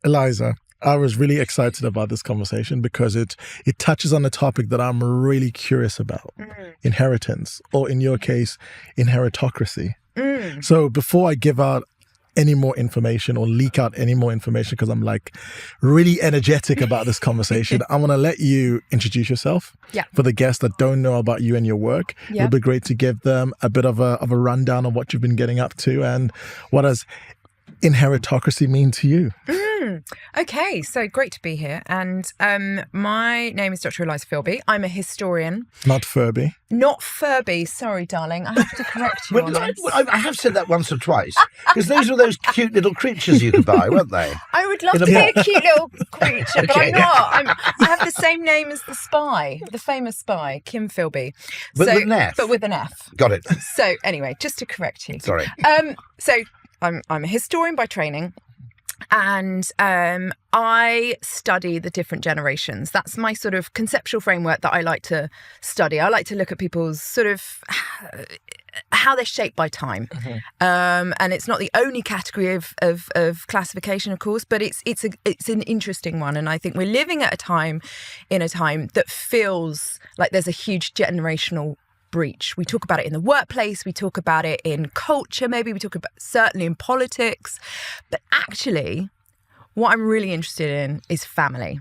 Eliza, I was really excited about this conversation because it touches on a topic that I'm really curious about. Inheritance, or in your case, inheritocracy. So before I give out any more information or leak out any more information, because I'm like really energetic about this conversation, I want to let you introduce yourself. Yeah. For the guests that don't know about you and your work, Yeah. It would be great to give them a bit of a rundown of what you've been getting up to and what does inheritocracy mean to you? Okay, so great to be here. And my name is Dr. Eliza Filby. I'm a historian. Not Furby. Not Furby. Sorry, darling. I have to correct you on this. I have said that once or twice, because those were those cute little creatures you could buy, weren't they? I would love to be a cute little creature, but I'm not. I have the same name as the spy, the famous spy, Kim Philby. But with an F? But with an F. Got it. So anyway, just to correct you. Sorry. So I'm a historian by training. And I study the different generations. That's my sort of conceptual framework that I like to study. I like to look at people's sort of how they're shaped by time. And it's not the only category of classification, of course, but it's an interesting one. And I think we're living at in a time that feels like there's a huge generational breach. We talk about it in the workplace, we talk about it in culture, maybe we talk about certainly in politics, but actually what I'm really interested in is family.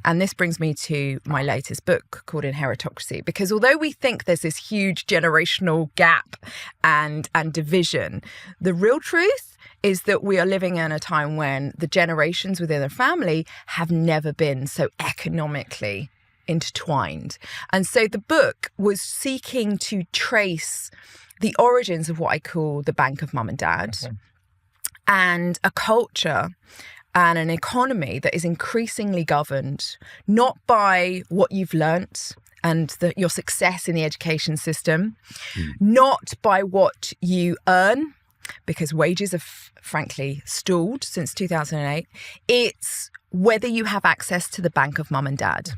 And this brings me to my latest book called Inheritocracy, because although we think there's this huge generational gap and division, the real truth is that we are living in a time when the generations within a family have never been so economically intertwined. And so the book was seeking to trace the origins of what I call the bank of mum and dad, and a culture and an economy that is increasingly governed not by what you've learnt and your success in the education system, not by what you earn, because wages have frankly stalled since 2008. It's whether you have access to the bank of mum and dad.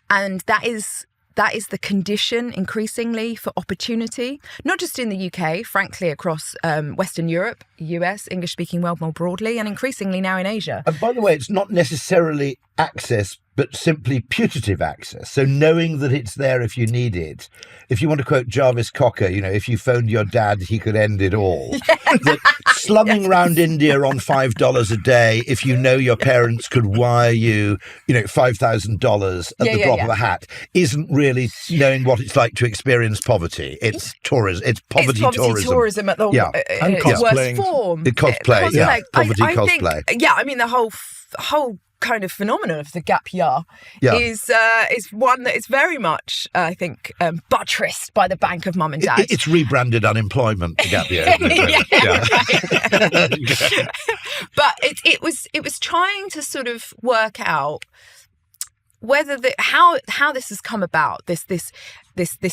And that is the condition increasingly for opportunity, not just in the UK, frankly, across Western Europe, US, English-speaking world more broadly, and increasingly now in Asia. And by the way, it's not necessarily access, but simply putative access. So knowing that it's there if you need it. If you want to quote Jarvis Cocker, if you phoned your dad, he could end it all. That slumming round India on $5 a day, if you know your parents could wire you, $5,000 at the drop of a hat, isn't really knowing what it's like to experience poverty. It's tourism. It's poverty tourism at the and worst form. Cosplay. Poverty cosplay. The whole kind of phenomenon of the gap year is one that is very much, I think, buttressed by the bank of mum and dad. It's rebranded unemployment, the gap year. But it was trying to sort of work out whether how this has come about, this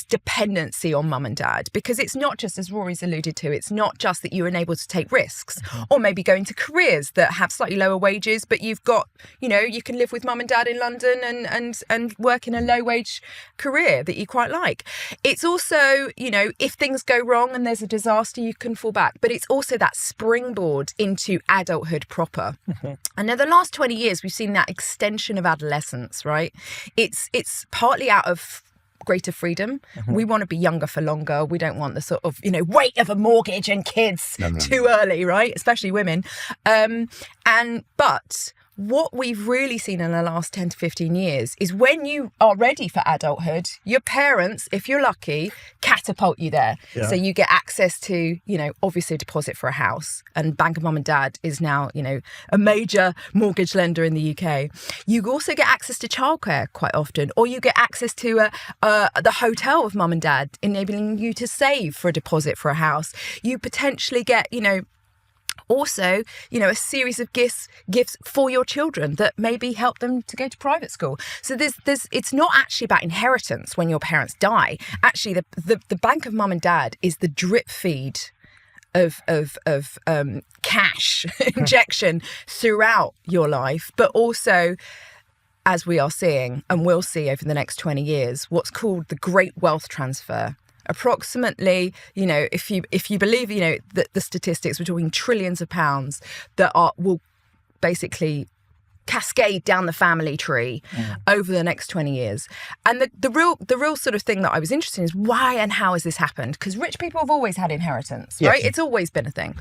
dependency on mum and dad, because it's not just, as Rory's alluded to, it's not just that you're enabled to take risks or maybe go into careers that have slightly lower wages, but you've got, you can live with mum and dad in London and work in a low wage career that you quite like. It's also, if things go wrong and there's a disaster, you can fall back, but it's also that springboard into adulthood proper. And in the last 20 years, we've seen that extension of adolescence, right? It's partly out of greater freedom. We want to be younger for longer. We don't want the sort of, weight of a mortgage and kids too early, right? Especially women. But what we've really seen in the last 10 to 15 years is when you are ready for adulthood, your parents, if you're lucky, catapult you there. Yeah. So you get access to, obviously a deposit for a house. And Bank of Mum and Dad is now, a major mortgage lender in the UK. You also get access to childcare quite often, or you get access to the hotel of Mum and Dad, enabling you to save for a deposit for a house. You potentially get, also, a series of gifts for your children that maybe help them to go to private school. So it's not actually about inheritance when your parents die. Actually, the Bank of Mum and Dad is the drip feed of cash injection throughout your life, but also, as we are seeing and will see over the next 20 years, what's called the Great Wealth Transfer. Approximately, if you believe, the statistics, we're talking trillions of pounds that will basically cascade down the family tree over the next 20 years. And the real sort of thing that I was interested in is why and how has this happened? Because rich people have always had inheritance, right? It's always been a thing.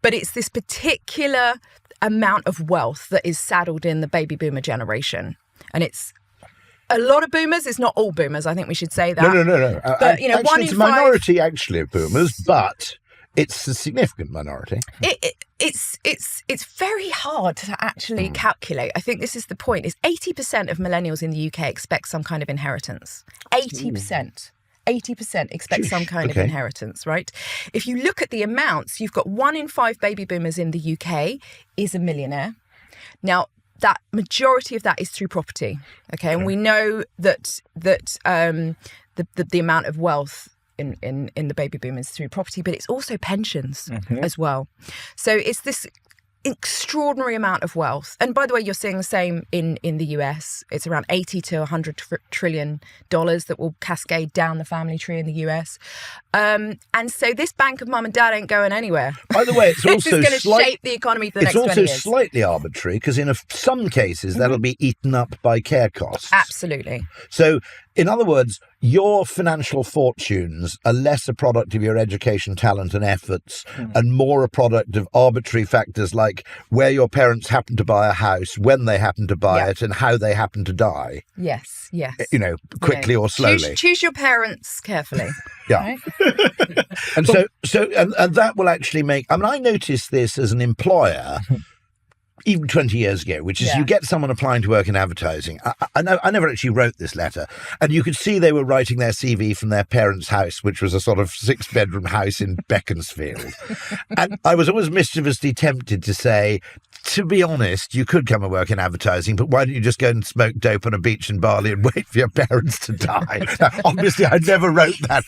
But it's this particular amount of wealth that is saddled in the baby boomer generation. And it's a lot of boomers. It's not all boomers. I think we should say that. No. But, you know, actually, it's a minority actually of boomers, but it's a significant minority. It's very hard to actually calculate. I think this is the point, is 80% of millennials in the UK expect some kind of inheritance. 80%. 80% expect some kind of inheritance, right? If you look at the amounts, you've got 1 in 5 baby boomers in the UK is a millionaire. Now, that majority of that is through property, okay? And we know that the amount of wealth in the baby boomers through property, but it's also pensions as well. So it's this extraordinary amount of wealth. And by the way, you're seeing the same in the US. It's around 80 to 100 trillion dollars that will cascade down the family tree in the US. And so this bank of mum and dad ain't going anywhere. By the way, it's also going to shape the economy for the next 20 years. It's also slightly arbitrary because in some cases that'll be eaten up by care costs. Absolutely. So in other words, your financial fortunes are less a product of your education, talent and efforts and more a product of arbitrary factors like where your parents happen to buy a house, when they happen to buy it and how they happen to die. Yes. You know, quickly or slowly. Choose your parents carefully. Yeah. Right? And so that will actually make, I mean, I noticed this as an employer even 20 years ago, which is you get someone applying to work in advertising. I never actually wrote this letter. And you could see they were writing their CV from their parents' house, which was a sort of 6-bedroom house in Beaconsfield. And I was always mischievously tempted to say, to be honest, you could come and work in advertising, but why don't you just go and smoke dope on a beach in Bali and wait for your parents to die? Now, obviously, I never wrote that.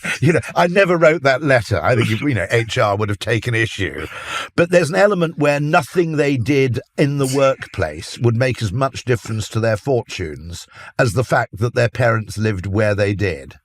I never wrote that letter. I think, HR would have taken issue. But there's an element where nothing they did in the workplace would make as much difference to their fortunes as the fact that their parents lived where they did.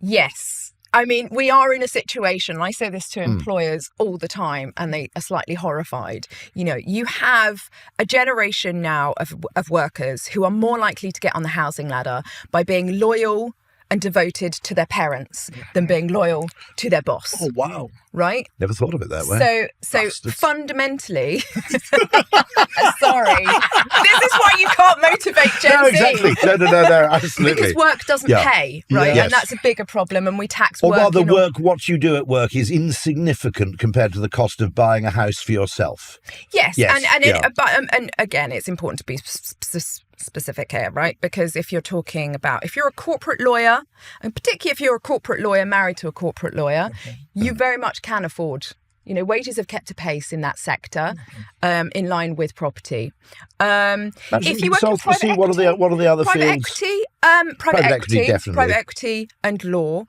Yes. I mean, we are in a situation, I say this to employers all the time, and they are slightly horrified. You have a generation now of workers who are more likely to get on the housing ladder by being loyal and devoted to their parents than being loyal to their boss. Oh, wow. Right? Never thought of it that way. So fundamentally, sorry, this is why you can't motivate Gen Z. Exactly. No, absolutely. Because work doesn't pay, right? Yes. And that's a bigger problem, and we tax or work. Or rather, what you do at work is insignificant compared to the cost of buying a house for yourself. Yes. And again, it's important to be specific here, right? Because if you're a corporate lawyer, and particularly if you're a corporate lawyer married to a corporate lawyer, you very much can afford, wages have kept a pace in that sector, in line with property. If you work in private equity, what are the other fields? Private equity, definitely. Private equity and law.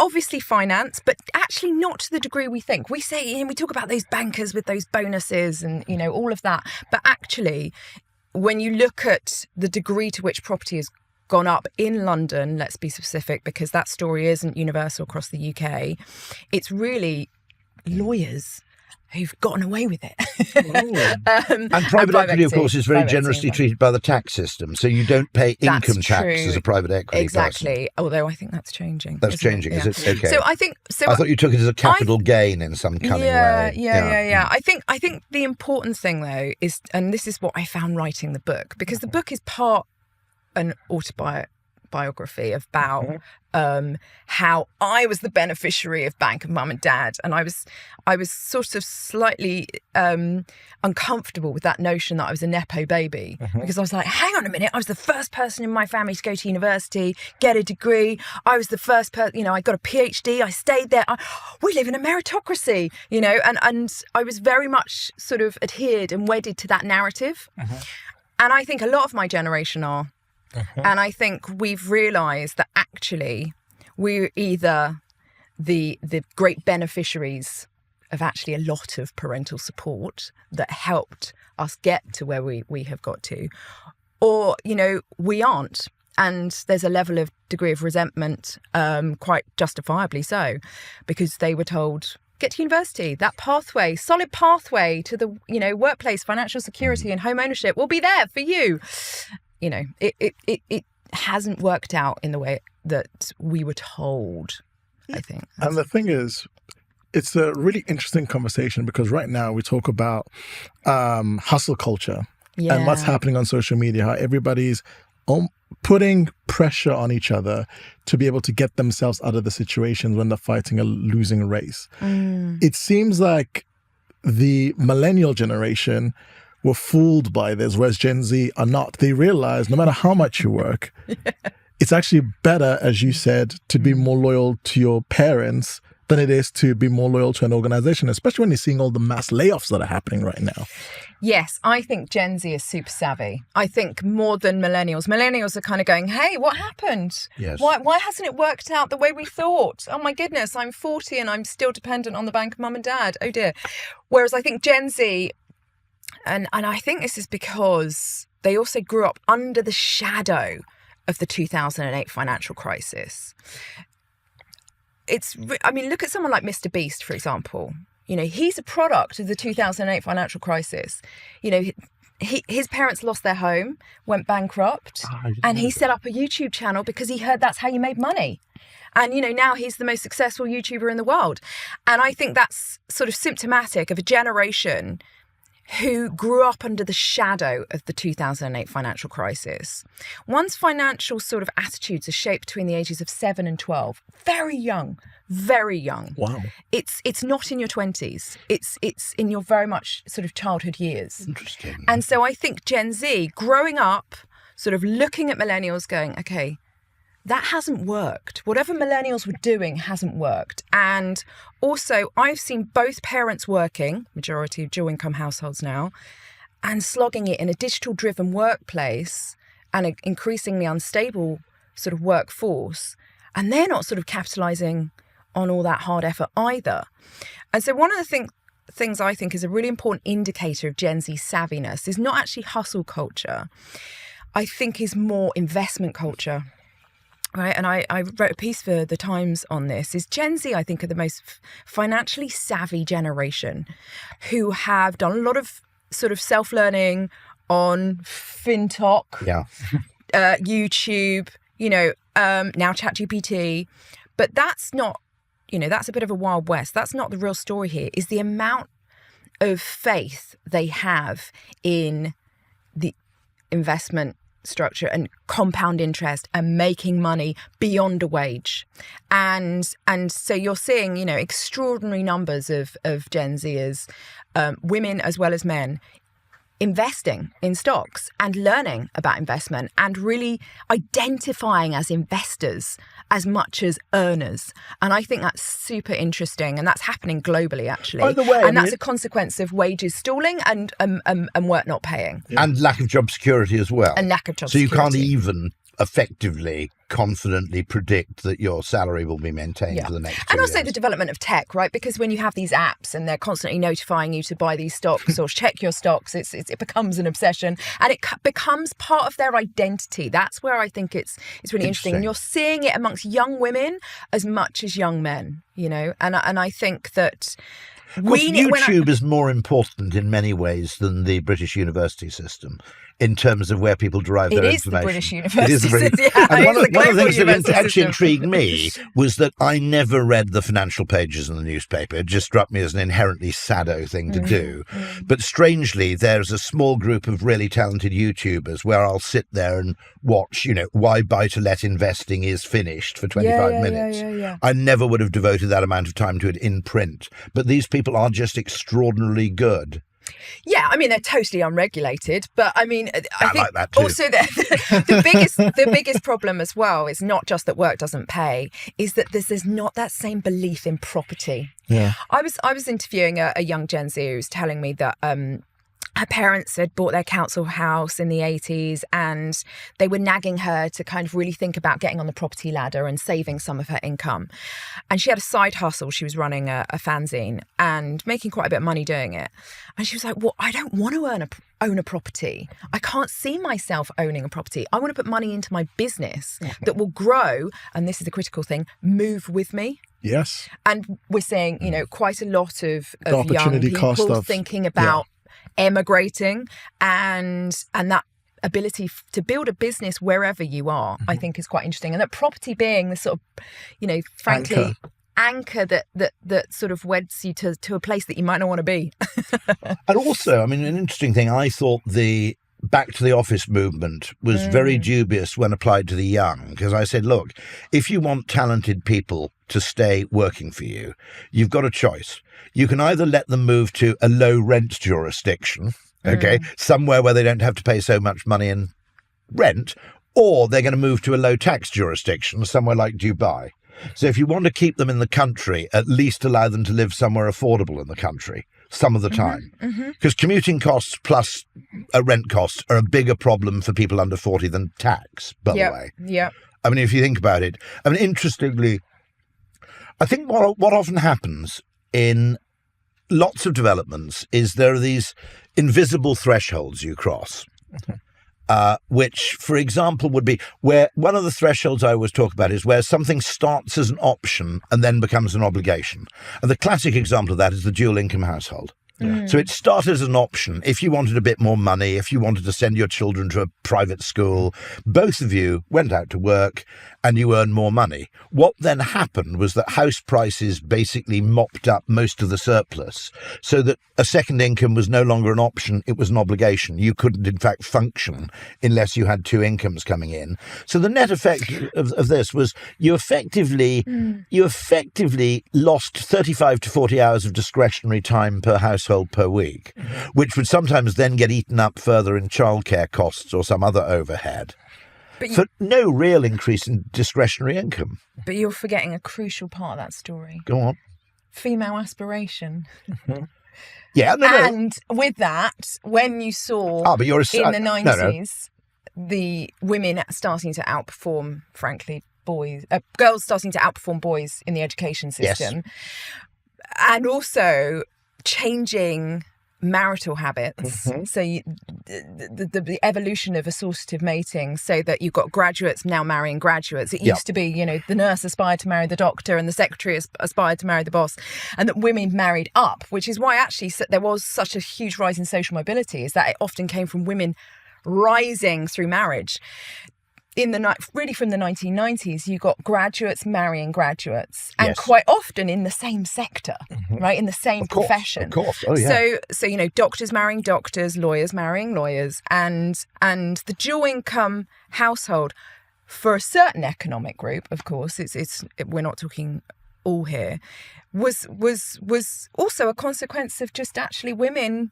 Obviously finance, but actually not to the degree we think. We say, we talk about those bankers with those bonuses and, all of that. But actually, when you look at the degree to which property has gone up in London, let's be specific, because that story isn't universal across the UK, it's really lawyers who've gotten away with it. And private equity, of course, is very generously treated by the tax system. So you don't pay income tax as a private equity Exactly. person. Although I think that's changing. That's changing, is it? Okay. So I thought you took it as a capital gain in some cunning way. Yeah. I think the important thing, though, is, and this is what I found writing the book, because the book is part an autobiography about how I was the beneficiary of Bank of Mum and Dad, and I was sort of slightly uncomfortable with that notion that I was a Nepo baby, because I was like, hang on a minute, I was the first person in my family to go to university, get a degree. I was the first person, I got a PhD, I stayed there. We live in a meritocracy, and I was very much sort of adhered and wedded to that narrative. And I think a lot of my generation are. And I think we've realised that actually we're either the great beneficiaries of actually a lot of parental support that helped us get to where we have got to, or, we aren't. And there's a level of degree of resentment, quite justifiably so, because they were told, get to university. That pathway, solid pathway to the, workplace, financial security and home ownership will be there for you. It hasn't worked out in the way that we were told, I think. And the thing is, it's a really interesting conversation because right now we talk about hustle culture and what's happening on social media, how everybody's putting pressure on each other to be able to get themselves out of the situations when they're fighting a losing race. It seems like the millennial generation were fooled by this, whereas Gen Z are not. They realize no matter how much you work, it's actually better, as you said, to be more loyal to your parents than it is to be more loyal to an organization, especially when you're seeing all the mass layoffs that are happening right now. Yes, I think Gen Z is super savvy. I think more than millennials. Millennials are kind of going, hey, what happened? Yes. Why hasn't it worked out the way we thought? Oh my goodness, I'm 40 and I'm still dependent on the bank of mum and dad. Oh dear. Whereas I think Gen Z, and I think this is because they also grew up under the shadow of the 2008 financial crisis. Look at someone like Mr. Beast, for example. He's a product of the 2008 financial crisis. His parents lost their home, went bankrupt, and he set up a YouTube channel because he heard that's how you made money. And, now he's the most successful YouTuber in the world. And I think that's sort of symptomatic of a generation who grew up under the shadow of the 2008 financial crisis. One's financial sort of attitudes are shaped between the ages of 7 and 12. Very young, very young. Wow. It's not in your 20s. It's in your very much sort of childhood years. Interesting. And so I think Gen Z, growing up, sort of looking at millennials going, okay, that hasn't worked. Whatever millennials were doing hasn't worked. And also, I've seen both parents working, majority of dual income households now, and slogging it in a digital-driven workplace and an increasingly unstable sort of workforce. And they're not sort of capitalising on all that hard effort either. And so one of the things I think is a really important indicator of Gen Z savviness is not actually hustle culture. I think is more investment culture. Right, and I wrote a piece for The Times on this, is Gen Z, I think, are the most financially savvy generation who have done a lot of sort of self-learning on FinTok, YouTube, now ChatGPT. But that's not, that's a bit of a Wild West. That's not the real story here, is the amount of faith they have in the investment structure and compound interest and making money beyond a wage. And so you're seeing, extraordinary numbers of Gen Zers, women as well as men, investing in stocks and learning about investment and really identifying as investors as much as earners. And I think that's super interesting, and that's happening globally, actually. By the way, and that's a consequence of wages stalling and work not paying. And lack of job security as well. And lack of job security. So you security. can't even effectively, confidently predict that your salary will be maintained for the next 2 And also years. the development of tech, right? Because when you have these apps and they're constantly notifying you to buy these stocks or check your stocks, it becomes an obsession and it becomes part of their identity. That's where I think it's really interesting. And you're seeing it amongst young women as much as young men, and I think that YouTube is more important in many ways than the British university system in terms of where people derive their information. The British university system. And one of the things that actually system. intrigued me was that I never read the financial pages in the newspaper. It just struck me as an inherently sado thing to do. But strangely, there's a small group of really talented YouTubers where I'll sit there and watch, why buy-to-let investing is finished for 25 minutes. Yeah. I never would have devoted that amount of time to it in print. But these people are just extraordinarily good. Yeah, I mean, they're totally unregulated, but I mean, I think like that too. Also the biggest problem as well is not just that work doesn't pay, is that there's not that same belief in property. Yeah, I was interviewing a young Gen Z who was telling me that her parents had bought their council house in the 80s and they were nagging her to kind of really think about getting on the property ladder and saving some of her income. And she had a side hustle. She was running a fanzine and making quite a bit of money doing it. And she was like, well, I don't want to own a property. I can't see myself owning a property. I want to put money into my business that will grow, and this is the critical thing, move with me. Yes. And we're seeing, quite a lot of young opportunity cost people of thinking about emagrating, and that ability to build a business wherever you are, I think is quite interesting. And that property being the sort of, frankly, anchor that sort of weds you to a place that you might not want to be. And also, I mean, an interesting thing, I thought the back to the office movement was very dubious when applied to the young, because I said, look, if you want talented people to stay working for you, you've got a choice. You can either let them move to a low rent jurisdiction, somewhere where they don't have to pay so much money in rent, or they're going to move to a low tax jurisdiction, somewhere like Dubai. So if you want to keep them in the country, at least allow them to live somewhere affordable in the country some of the time. Because commuting costs plus a rent cost are a bigger problem for people under 40 than tax, by the way. Yeah. I mean, if you think about it, I mean, interestingly, I think what often happens in lots of developments is there are these invisible thresholds you cross. Which, for example, would be where one of the thresholds I always talk about is where something starts as an option and then becomes an obligation. And the classic example of that is the dual income household. So it started as an option. If you wanted a bit more money, if you wanted to send your children to a private school, both of you went out to work and you earned more money. What then happened was that house prices basically mopped up most of the surplus, so that a second income was no longer an option, it was an obligation. You couldn't, in fact, function unless you had two incomes coming in. So the net effect of this was you effectively lost 35 to 40 hours of discretionary time per household per week, which would sometimes then get eaten up further in childcare costs or some other overhead. For no real increase in discretionary income. But you're forgetting a crucial part of that story. Go on. Female aspiration. Yeah, no. And with that, when you saw in the 90s, the women starting to outperform, frankly, girls starting to outperform boys in the education system, and also changing marital habits. So the evolution of associative mating, so that you've got graduates now marrying graduates. It used to be, the nurse aspired to marry the doctor and the secretary aspired to marry the boss, and that women married up, which is why actually there was such a huge rise in social mobility, is that it often came from women rising through marriage. Really from the 1990s, you got graduates marrying graduates, and quite often in the same sector, right, in the same profession. Of course, oh yeah. So doctors marrying doctors, lawyers marrying lawyers, and the dual income household for a certain economic group, of course, we're not talking all here, was also a consequence of just actually women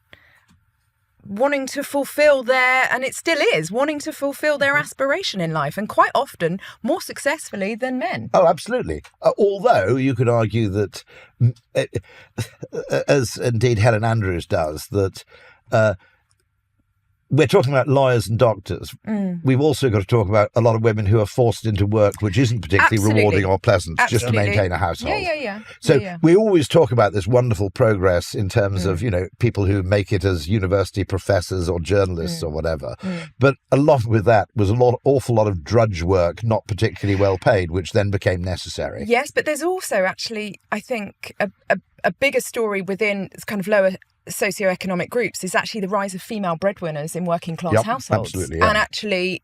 wanting to fulfill and it still is, wanting to fulfill their aspiration in life, and quite often more successfully than men. Oh, absolutely. Although you could argue that, as indeed Helen Andrews does, that we're talking about lawyers and doctors. We've also got to talk about a lot of women who are forced into work which isn't particularly rewarding or pleasant, just to maintain a household. Yeah. So we always talk about this wonderful progress in terms of, people who make it as university professors or journalists or whatever. But a lot with that was awful lot of drudge work, not particularly well paid, which then became necessary. Yes, but there's also actually, I think, a bigger story within kind of lower socioeconomic groups is actually the rise of female breadwinners in working class households. Absolutely, yeah. And actually,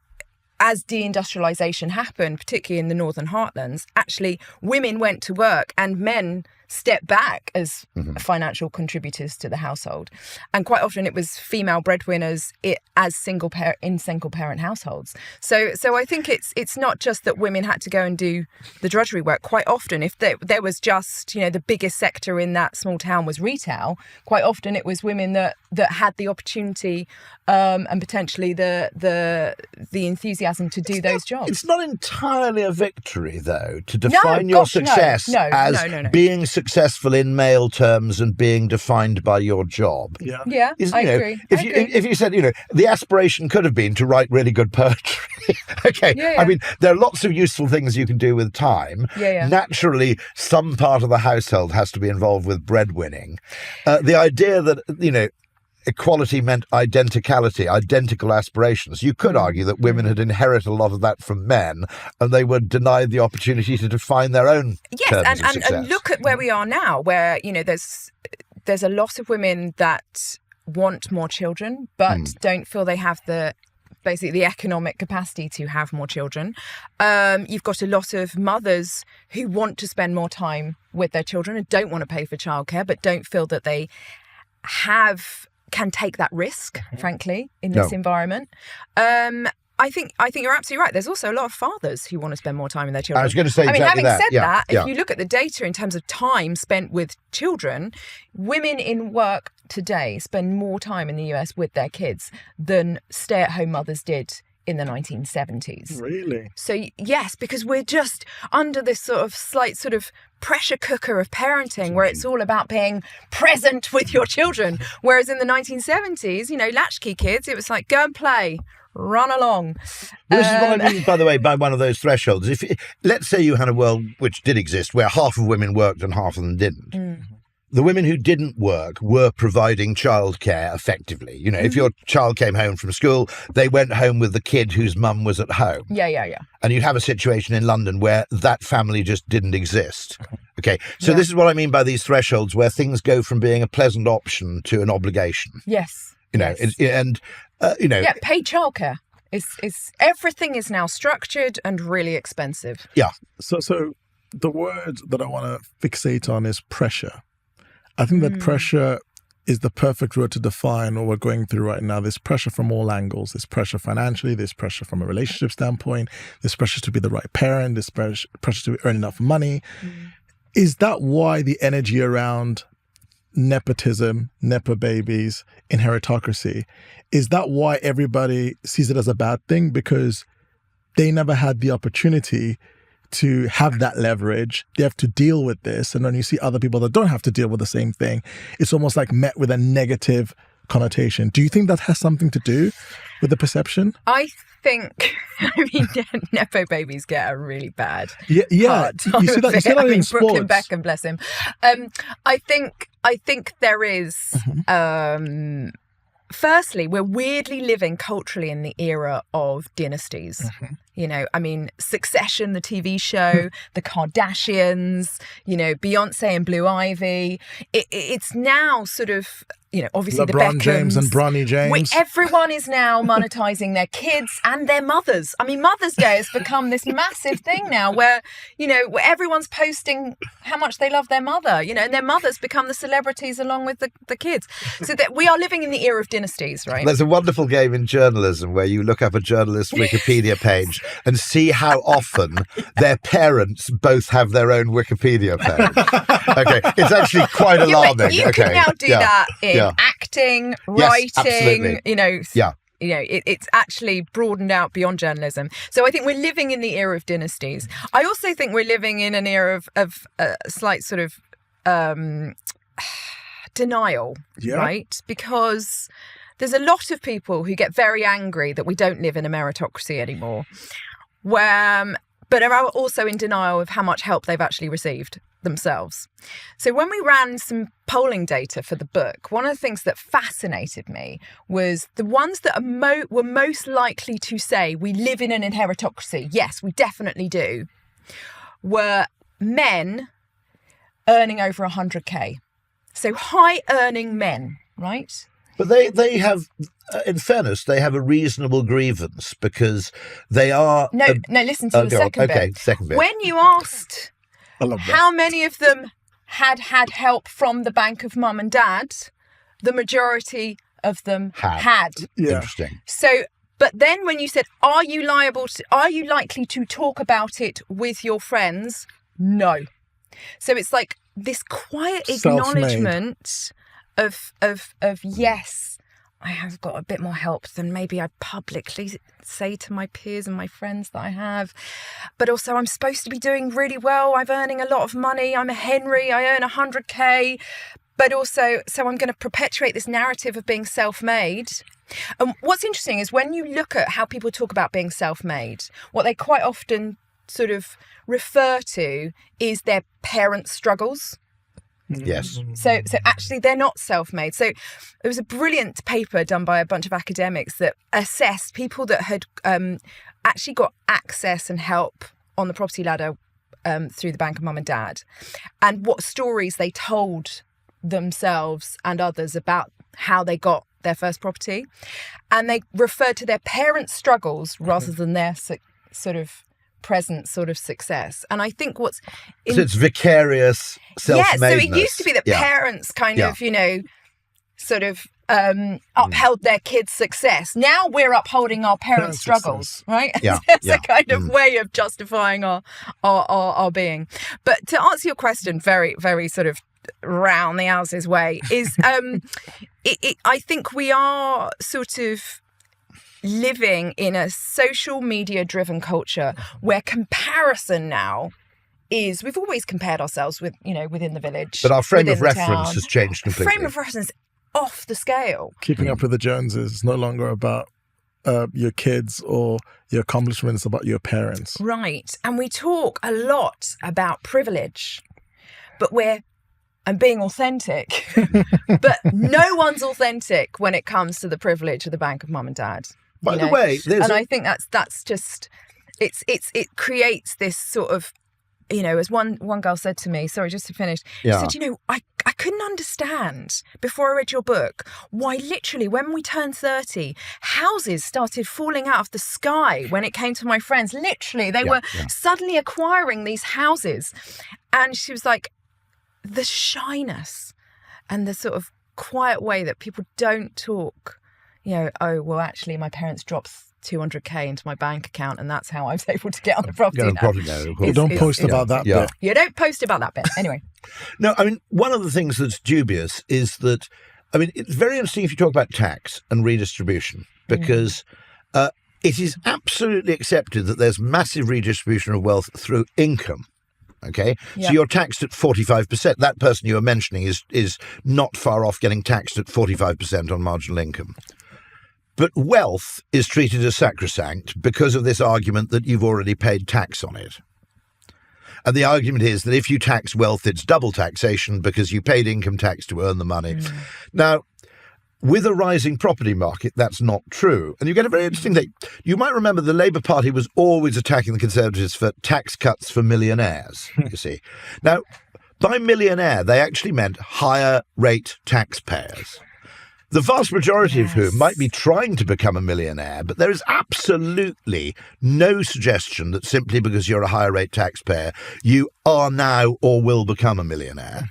as deindustrialization happened, particularly in the northern heartlands, actually women went to work and men stepped back as financial contributors to the household. And quite often it was female breadwinners as single parent households. So I think it's not just that women had to go and do the drudgery work. Quite often, if there was just, the biggest sector in that small town was retail, quite often it was women that had the opportunity and potentially the enthusiasm to do those jobs. It's not entirely a victory, though, to define your success as being successful in male terms and being defined by your job. Yeah, I agree. If you said, the aspiration could have been to write really good poetry. Okay. I mean, there are lots of useful things you can do with time. Naturally, some part of the household has to be involved with breadwinning. The idea that, equality meant identicality, identical aspirations. You could argue that women had inherited a lot of that from men, and they were denied the opportunity to define their own terms of success. And look at where we are now, where there's a lot of women that want more children, but don't feel they have the economic capacity to have more children. You've got a lot of mothers who want to spend more time with their children and don't want to pay for childcare, but don't feel that they can take that risk, frankly, in this environment. I think you're absolutely right. There's also a lot of fathers who want to spend more time with their children. I was going to say exactly having said that, if you look at the data in terms of time spent with children, women in work today spend more time in the US with their kids than stay-at-home mothers did in the 1970s. Really? So yes, because we're just under this slight pressure cooker of parenting where it's all about being present with your children. Whereas in the 1970s, latchkey kids, it was like, go and play, run along. Well, this is what I mean, by the way, by one of those thresholds. Let's say you had a world which did exist where half of women worked and half of them didn't. The women who didn't work were providing childcare effectively. If your child came home from school, they went home with the kid whose mum was at home. Yeah. And you'd have a situation in London where that family just didn't exist. Okay, so this is what I mean by these thresholds where things go from being a pleasant option to an obligation. Yes. Paid childcare. Everything is now structured and really expensive. Yeah. So the word that I want to fixate on is pressure. I think that pressure is the perfect word to define what we're going through right now. There's pressure from all angles. There's pressure financially. There's pressure from a relationship standpoint. There's pressure to be the right parent. There's pressure to earn enough money. Is that why the energy around nepotism, nepo babies, inheritocracy, is that why everybody sees it as a bad thing? Because they never had the opportunity to have that leverage. They have to deal with this. And when you see other people that don't have to deal with the same thing, it's almost like met with a negative connotation. Do you think that has something to do with the perception? I think, Nepo babies get a really bad hard time. You see that in sports. Brooklyn Beckham, bless him. I think there is... Firstly, we're weirdly living culturally in the era of dynasties. Succession, the TV show, the Kardashians, Beyonce and Blue Ivy. It's now obviously LeBron the Beckhams. James and Bronny James. Everyone is now monetizing their kids and their mothers. Mother's Day has become this massive thing now where everyone's posting how much they love their mother, and their mothers become the celebrities along with the kids. So that we are living in the era of dynasties, right? There's a wonderful game in journalism where you look up a journalist's Wikipedia page and see how often their parents both have their own Wikipedia page. Okay, it's actually quite alarming. You can now do that in acting, writing, it's actually broadened out beyond journalism. So I think we're living in the era of dynasties. I also think we're living in an era of slight denial, right? Because there's a lot of people who get very angry that we don't live in a meritocracy anymore, but are also in denial of how much help they've actually received themselves. So when we ran some polling data for the book, one of the things that fascinated me was the ones that were most likely to say we live in an inheritocracy, yes, we definitely do, were men earning over 100k. So high earning men, right? But they have, in fairness, they have a reasonable grievance because they are... No, listen to the second bit. Okay, second bit. When you asked how many of them had help from the bank of mum and dad, the majority of them had. Yeah. Interesting. So, but then when you said, are you likely to talk about it with your friends? No. So it's like this quiet acknowledgement of yes, I have got a bit more help than maybe I publicly say to my peers and my friends that I have. But also I'm supposed to be doing really well. I'm earning a lot of money. I'm a Henry. I earn 100k. But also, so I'm going to perpetuate this narrative of being self-made. And what's interesting is when you look at how people talk about being self-made, what they quite often sort of refer to is their parents' struggles. Yes. So actually they're not self-made. So it was a brilliant paper done by a bunch of academics that assessed people that had actually got access and help on the property ladder through the bank of mum and dad, and what stories they told themselves and others about how they got their first property. And they referred to their parents' struggles rather than their sort of present sort of success. And I think so it's vicarious self-madeness. Yeah, so it used to be that parents kind of, sort of upheld their kids' success. Now we're upholding our parents' struggles, right? Yeah. It's a kind of way of justifying our being. But to answer your question very, very sort of round the houses way is I think we are sort of living in a social media driven culture where comparison now is, we've always compared ourselves with, within the village. But our frame of reference has changed completely. Frame of reference is off the scale. Keeping up with the Joneses is no longer about your kids or your accomplishments, about your parents. Right. And we talk a lot about privilege, but and being authentic, but no one's authentic when it comes to the privilege of the bank of mum and dad. By the way, I think that's just it creates this sort of, as one girl said to me, sorry, just to finish, she said, I couldn't understand before I read your book why literally when we turned 30, houses started falling out of the sky when it came to my friends. Literally, they were suddenly acquiring these houses. And she was like, the shyness and the sort of quiet way that people don't talk, oh, well, actually, my parents dropped 200k into my bank account and that's how I was able to get on the property. You don't post about that bit. You don't post about that bit. Anyway. No, I mean, one of the things that's dubious is that, it's very interesting if you talk about tax and redistribution, because it is absolutely accepted that there's massive redistribution of wealth through income. Okay, so you're taxed at 45%. That person you were mentioning is not far off getting taxed at 45% on marginal income. But wealth is treated as sacrosanct because of this argument that you've already paid tax on it. And the argument is that if you tax wealth, it's double taxation because you paid income tax to earn the money. Now, with a rising property market, that's not true. And you get a very interesting thing. You might remember the Labour Party was always attacking the Conservatives for tax cuts for millionaires, you see. Now, by millionaire, they actually meant higher rate taxpayers. The vast majority of whom might be trying to become a millionaire, but there is absolutely no suggestion that simply because you're a higher rate taxpayer, you are now or will become a millionaire.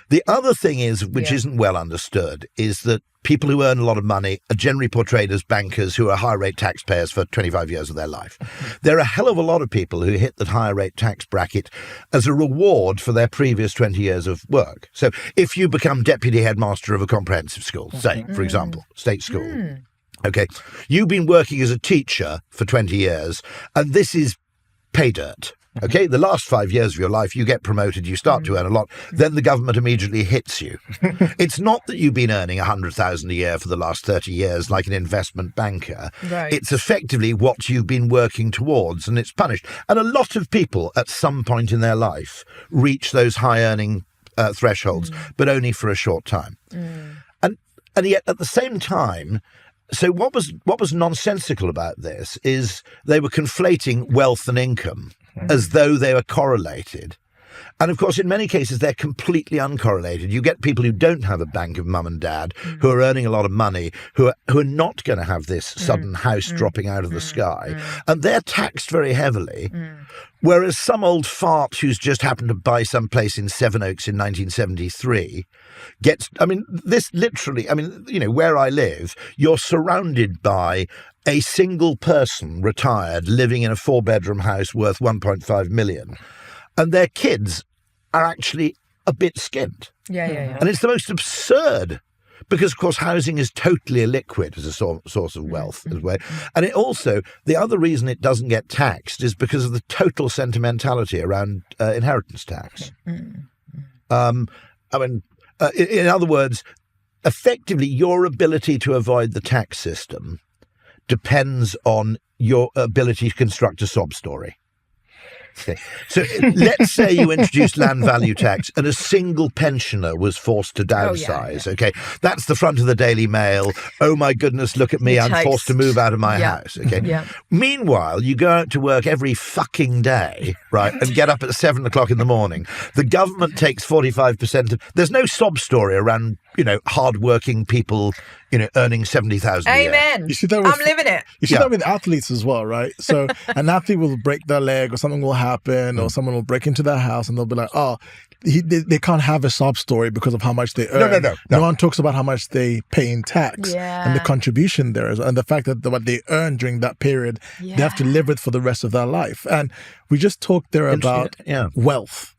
The other thing is, which isn't well understood, is that people who earn a lot of money are generally portrayed as bankers who are higher rate taxpayers for 25 years of their life. There are a hell of a lot of people who hit that higher rate tax bracket as a reward for their previous 20 years of work. So if you become deputy headmaster of a comprehensive school, say, for example, state school, okay, you've been working as a teacher for 20 years, and this is pay dirt. Okay, the last 5 years of your life, you get promoted, you start to earn a lot, then the government immediately hits you. It's not that you've been earning $100,000 a year for the last 30 years like an investment banker. It's effectively what you've been working towards, and it's punished. And a lot of people at some point in their life reach those high earning thresholds, but only for a short time. And yet at the same time, so what was nonsensical about this is they were conflating wealth and income as though they were correlated. And of course, in many cases, they're completely uncorrelated. You get people who don't have a bank of mum and dad, who are earning a lot of money, who are not going to have this sudden house dropping out of the sky. And they're taxed very heavily. Whereas some old fart who's just happened to buy some place in Sevenoaks in 1973 gets, this literally, where I live, you're surrounded by a single person retired living in a 4-bedroom house worth 1.5 million. And their kids are actually a bit skint. And it's the most absurd, because, of course, housing is totally illiquid as a source of wealth as well. And it also, the other reason it doesn't get taxed is because of the total sentimentality around inheritance tax. In other words, effectively, your ability to avoid the tax system depends on your ability to construct a sob story. Okay. So let's say you introduced land value tax and a single pensioner was forced to downsize. Okay. That's the front of the Daily Mail. Oh my goodness, look at me. I'm forced to move out of my house. Okay. Meanwhile, you go out to work every fucking day, right? And get up at 7 o'clock in the morning. The government takes 45% of, there's no sob story around, hardworking people, earning 70,000 a year. Amen. You see that with, I'm living it. You see that with athletes as well, right? So an athlete will break their leg or something will happen or someone will break into their house and they'll be like, they can't have a sob story because of how much they earn. No one talks about how much they pay in tax and the contribution there is, and the fact that what they earn during that period, they have to live with for the rest of their life. And we just talked there about wealth.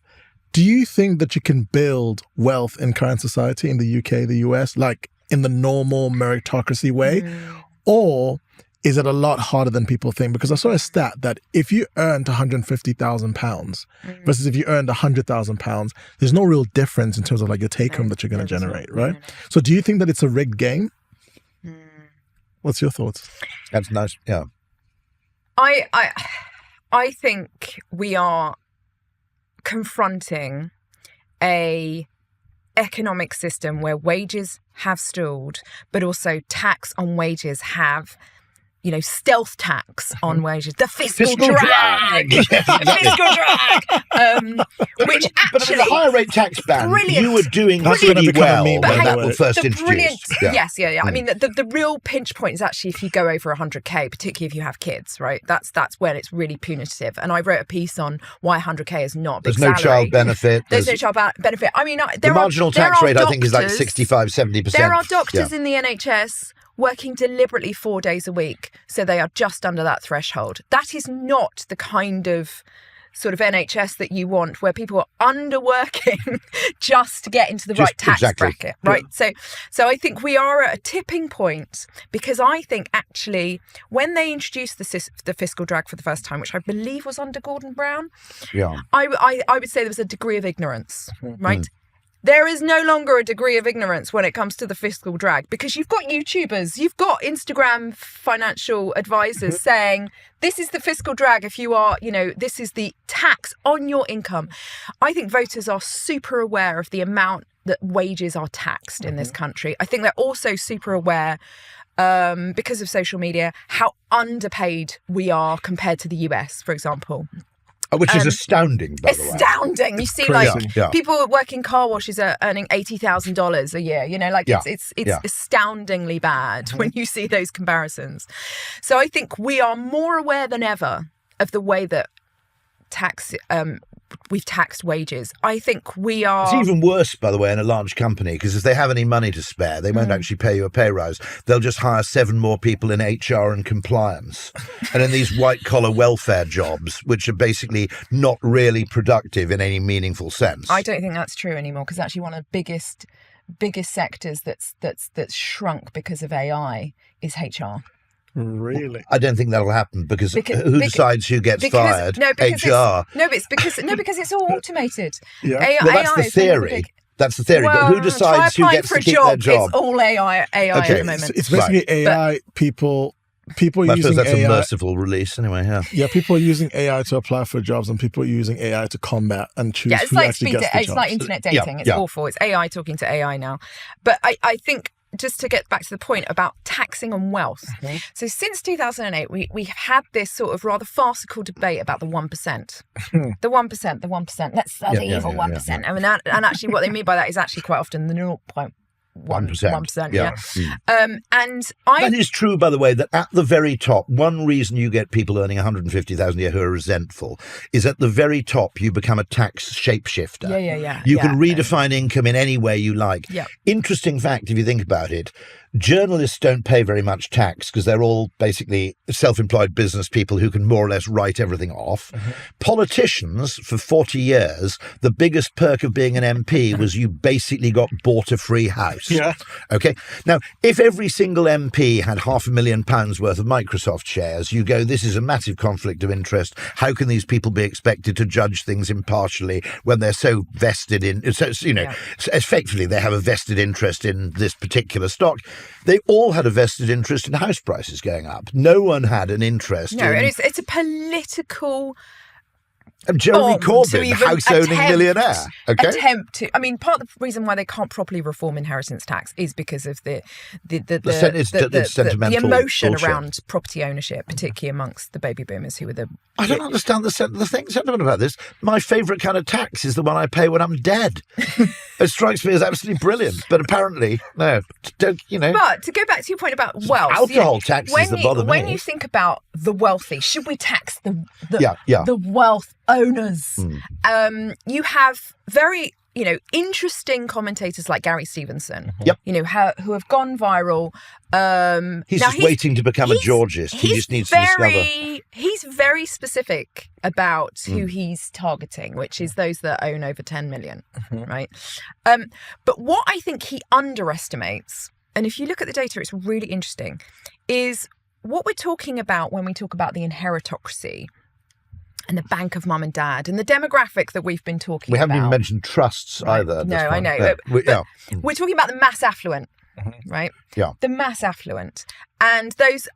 Do you think that you can build wealth in current society in the UK, the US, like in the normal meritocracy way? Or is it a lot harder than people think? Because I saw a stat that if you earned £150,000 versus if you earned £100,000, there's no real difference in terms of like your take home that you're going to generate, right? So do you think that it's a rigged game? What's your thoughts? That's nice. Yeah. I think we are confronting a economic system where wages have stalled, but also tax on wages have, stealth tax on wages, the fiscal drag. The fiscal drag. Which actually, but in the higher rate tax ban, you were doing really well when that was first introduced. Yes. I mean, the real pinch point is actually if you go over 100k, particularly if you have kids, right? That's when it's really punitive. And I wrote a piece on why 100k is not a big salary. There's no child benefit. There's no child benefit. I mean, the marginal tax rate, I think, is like 65-70%. There are doctors in the NHS working deliberately 4 days a week, so they are just under that threshold. That is not the kind of sort of NHS that you want, where people are underworking just to get into the right tax bracket, right? So I think we are at a tipping point, because I think actually when they introduced the fiscal drag for the first time, which I believe was under Gordon Brown, I would say there was a degree of ignorance, right? There is no longer a degree of ignorance when it comes to the fiscal drag, because you've got YouTubers, you've got Instagram financial advisors saying, this is the fiscal drag if you are, this is the tax on your income. I think voters are super aware of the amount that wages are taxed in this country. I think they're also super aware, because of social media, how underpaid we are compared to the US, for example. Which is astounding, by the way. Astounding. You see, people working car washes are earning $80,000 a year. It's astoundingly bad when you see those comparisons. So I think we are more aware than ever of the way that we've taxed wages. I think we are... It's even worse, by the way, in a large company, because if they have any money to spare, they won't actually pay you a pay rise. They'll just hire 7 more people in HR and compliance and in these white-collar welfare jobs, which are basically not really productive in any meaningful sense. I don't think that's true anymore, because actually one of the biggest sectors that's shrunk because of AI is HR. Really? I don't think that'll happen because who decides who gets fired? HR. Because it's all automated. Yeah. That's the theory. That's the theory. But who decides who gets to keep their job? It's all AI at the moment. It's basically AI. People using that's AI. A merciful release anyway. Yeah, people are using AI to apply for jobs, and people are using AI to combat and choose who actually gets the jobs. It's like internet dating. It's awful. It's AI talking to AI now. But I think, just to get back to the point about taxing on wealth. So since 2008, we've had this sort of rather farcical debate about the 1%. The 1%. That's the evil 1%. I mean, and actually what they mean by that is actually quite often the 0.1%. 1%. And that is true, by the way, that at the very top, one reason you get people earning 150,000 a year who are resentful is at the very top you become a tax shapeshifter. You can redefine income in any way you like. Interesting fact, if you think about it, journalists don't pay very much tax because they're all basically self-employed business people who can more or less write everything off. Politicians, for 40 years, the biggest perk of being an MP was you basically got bought a free house. Okay. Now, if every single MP had £500,000 worth of Microsoft shares, you go, this is a massive conflict of interest. How can these people be expected to judge things impartially when they're so vested in, effectively they have a vested interest in this particular stock? They all had a vested interest in house prices going up. No one had an interest. No, it's a political Jeremy bomb to Corbyn, even house-owning millionaire. Okay. Attempt to. I mean, part of the reason why they can't properly reform inheritance tax is because of the sentimental emotion bullshit around property ownership, particularly amongst the baby boomers who were the. I don't understand the sentiment about this. My favourite kind of tax is the one I pay when I'm dead. It strikes me as absolutely brilliant, but apparently, no, don't, you know. But to go back to your point about wealth, alcohol taxes that bother me. When you think about the wealthy, should we tax the wealth owners? You have very interesting commentators like Gary Stevenson. Yep. Who have gone viral. He's waiting to become a Georgist. He just needs to discover. He's very specific about who he's targeting, which is those that own over 10 million, right? But what I think he underestimates, and if you look at the data, it's really interesting, is what we're talking about when we talk about the inheritocracy and the bank of mum and dad and the demographic that we've been talking about. We haven't even mentioned trusts either. No, I know. We're talking about the mass affluent, right? Yeah. The mass affluent. And those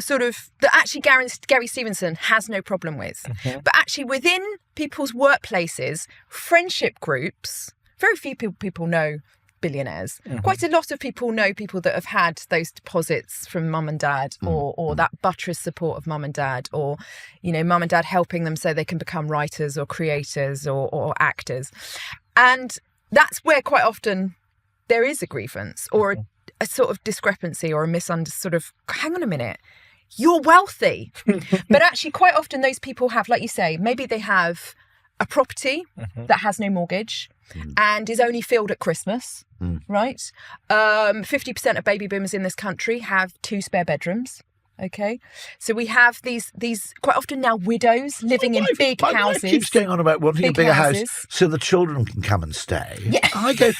that actually Gary Stevenson has no problem with. But actually within people's workplaces, friendship groups, very few people know billionaires. Quite a lot of people know people that have had those deposits from mum and dad or that buttress support of mum and dad, or mum and dad helping them so they can become writers or creators or actors. And that's where quite often there is a grievance or a sort of discrepancy or a misunderstanding, hang on a minute, you're wealthy. But actually quite often those people have, like you say, maybe they have a property that has no mortgage and is only filled at Christmas, right? 50% of baby boomers in this country have 2 spare bedrooms. Okay, so we have these quite often now widows living in big houses. My wife keeps going on about wanting a bigger house so the children can come and stay. Yeah. I go,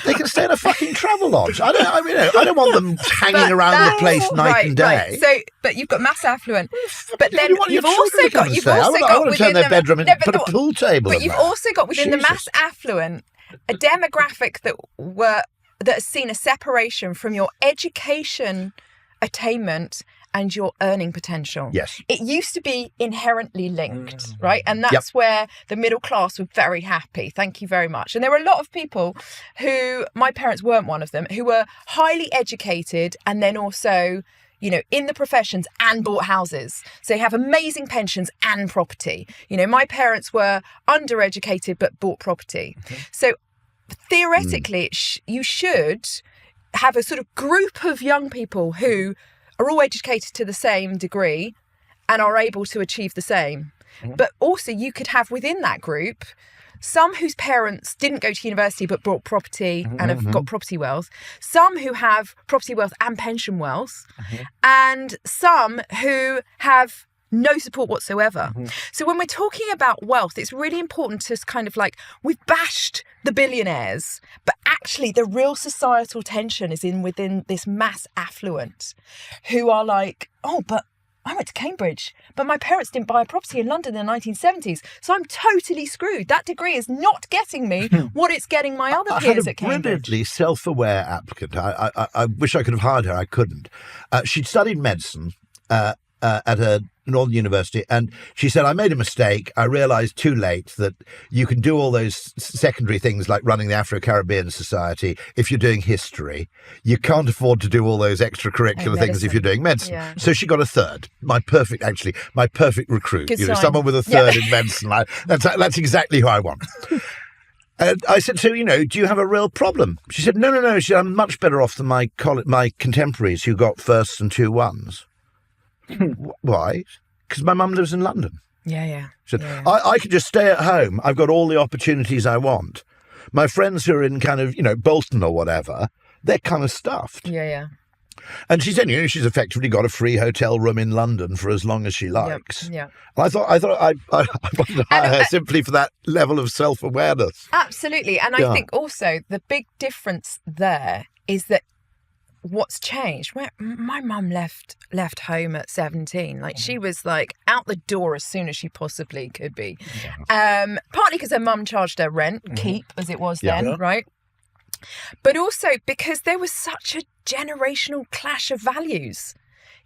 they can stay in a fucking travel lodge. I don't want them hanging around the place night and day. Right. So, but you've got mass affluent. But then you've also got I want to turn their bedroom and put a pool table. But you've also got within the mass affluent a demographic that has seen a separation from your education attainment and your earning potential. Yes. It used to be inherently linked, right? And that's where the middle class were very happy. Thank you very much. And there were a lot of people who, my parents weren't one of them, who were highly educated and then also, in the professions and bought houses. So they have amazing pensions and property. My parents were undereducated but bought property. So theoretically, you should have a sort of group of young people who are all educated to the same degree and are able to achieve the same. But also you could have within that group some whose parents didn't go to university but bought property and have got property wealth, some who have property wealth and pension wealth, and some who have no support whatsoever. So when we're talking about wealth, it's really important to kind of we've bashed the billionaires, but actually the real societal tension is within this mass affluent who are like, oh, but I went to Cambridge, but my parents didn't buy a property in London in the 1970s, so I'm totally screwed. That degree is not getting me what it's getting my other peers at Cambridge. I had a brilliantly self-aware applicant. I wish I could have hired her. I couldn't. She'd studied medicine at a Northern University, and she said, I made a mistake. I realised too late that you can do all those secondary things like running the Afro-Caribbean Society if you're doing history. You can't afford to do all those extracurricular things if you're doing medicine. Yeah. So she got a third. My perfect recruit. Someone with a third in medicine. That's exactly who I want. And I said, so, do you have a real problem? She said, no. She said, I'm much better off than my contemporaries who got firsts and 2 1s. Why? Because my mum lives in London. Yeah. So I could just stay at home. I've got all the opportunities I want. My friends who are in kind of, Bolton or whatever, they're kind of stuffed. Yeah. And she said, she's effectively got a free hotel room in London for as long as she likes. Yeah. And I thought I wanted to hire her simply for that level of self-awareness. Absolutely. And I think also the big difference there is that what's changed, where my mum left home at 17, she was out the door as soon as she possibly could be, partly because her mum charged her rent, keep as it was then, right? But also because there was such a generational clash of values.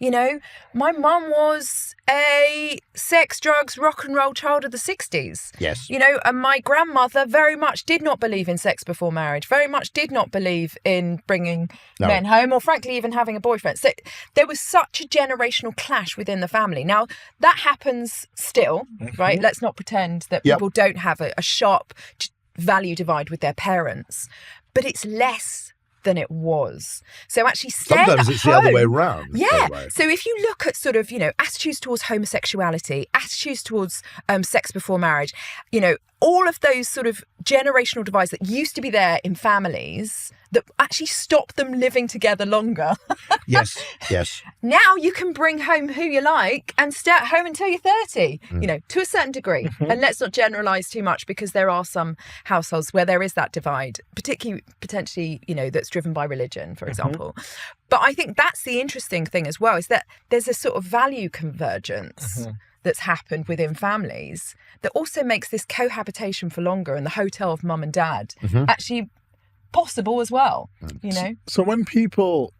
My mum was a sex, drugs, rock and roll child of the 60s. Yes. You know, and my grandmother very much did not believe in sex before marriage, very much did not believe in bringing men home, or frankly, even having a boyfriend. So there was such a generational clash within the family. Now, that happens still, right? Let's not pretend that people don't have a sharp value divide with their parents, but it's less than it was. So actually sometimes it's the other way around. Yeah. So if you look at sort of, you know, attitudes towards homosexuality, attitudes towards sex before marriage, you know, all of those sort of generational divides that used to be there in families that actually stop them living together longer. Yes. Now you can bring home who you like and stay at home until you're 30, you know, to a certain degree. And let's not generalise too much, because there are some households where there is that divide, particularly potentially, you know, that's driven by religion, for example. But I think that's the interesting thing as well, is that there's a sort of value convergence that's happened within families that also makes this cohabitation for longer and the hotel of mum and dad actually possible as well, you know? So when people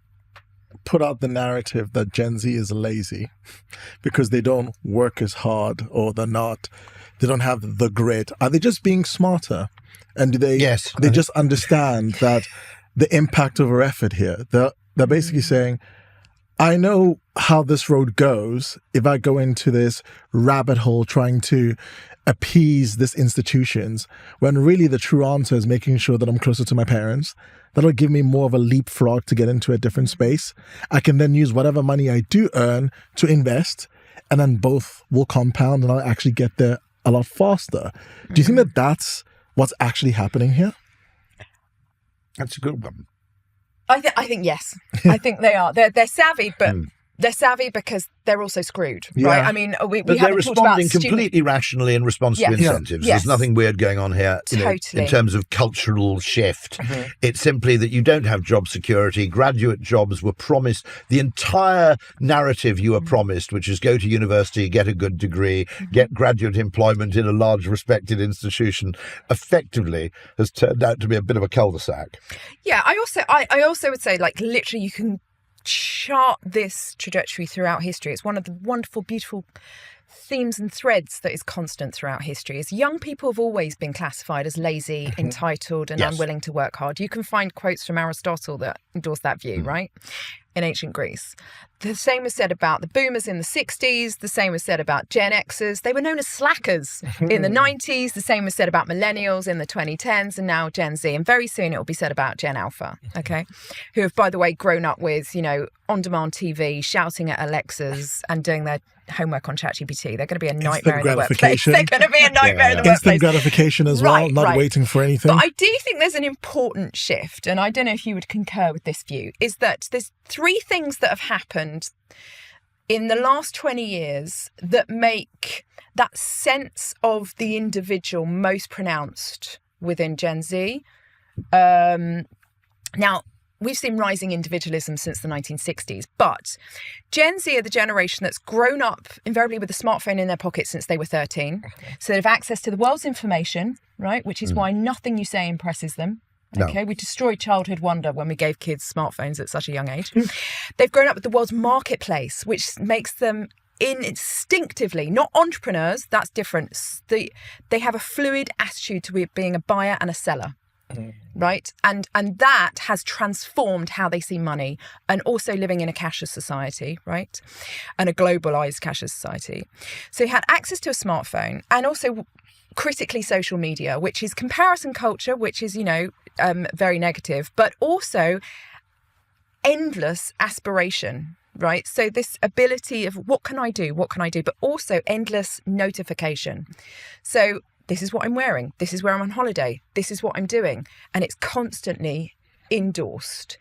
put out the narrative that Gen Z is lazy because they don't work as hard, or they don't have the grit, are they just being smarter? And do they they just understand that the impact over effort here? They're basically saying, I know how this road goes if I go into this rabbit hole trying to appease these institutions, when really the true answer is making sure that I'm closer to my parents. That'll give me more of a leapfrog to get into a different space. I can then use whatever money I do earn to invest, and then both will compound and I'll actually get there a lot faster. Do you think that that's what's actually happening here? That's a good one. I think yes. I think they are. They're savvy, but they're savvy because they're also screwed, right? I mean, we but they're responding completely rationally in response to incentives. There's nothing weird going on here, you know, in terms of cultural shift. It's simply that you don't have job security. Graduate jobs were promised. The entire narrative you were promised, which is go to university, get a good degree, get graduate employment in a large respected institution, effectively has turned out to be a bit of a cul-de-sac. Yeah, I also would say, like, literally you can chart this trajectory throughout history. It's one of the wonderful, beautiful themes and threads that is constant throughout history. Is young people have always been classified as lazy, entitled, and unwilling to work hard. You can find quotes from Aristotle that endorse that view, right? In ancient Greece. The same was said about the boomers in the 60s. The same was said about Gen Xers. They were known as slackers in the 90s. The same was said about millennials in the 2010s, and now Gen Z. And very soon it will be said about Gen Alpha, okay? Who have, by the way, grown up with, you know, on-demand TV, shouting at Alexas and doing their homework on ChatGPT. They're going to be a nightmare in the workplace. They're going to be a nightmare in the workplace. Instant gratification as well, not waiting for anything. But I do think there's an important shift, and I don't know if you would concur with this view, is that there's three things that have happened in the last 20 years that make that sense of the individual most pronounced within Gen Z. Now, we've seen rising individualism since the 1960s, but Gen Z are the generation that's grown up invariably with a smartphone in their pocket since they were 13. So they have access to the world's information, right? Which is why nothing you say impresses them. Okay, we destroyed childhood wonder when we gave kids smartphones at such a young age. They've grown up with the world's marketplace, which makes them instinctively, not entrepreneurs, that's different. They have a fluid attitude to being a buyer and a seller. Right? And that has transformed how they see money, and also living in a cashless society, right? And a globalized cashless society. So he had access to a smartphone, and also critically social media, which is comparison culture, which is, you know, very negative, but also endless aspiration, right? So this ability of what can I do, but also endless notification. So this is what I'm wearing. This is where I'm on holiday. This is what I'm doing. And it's constantly endorsed,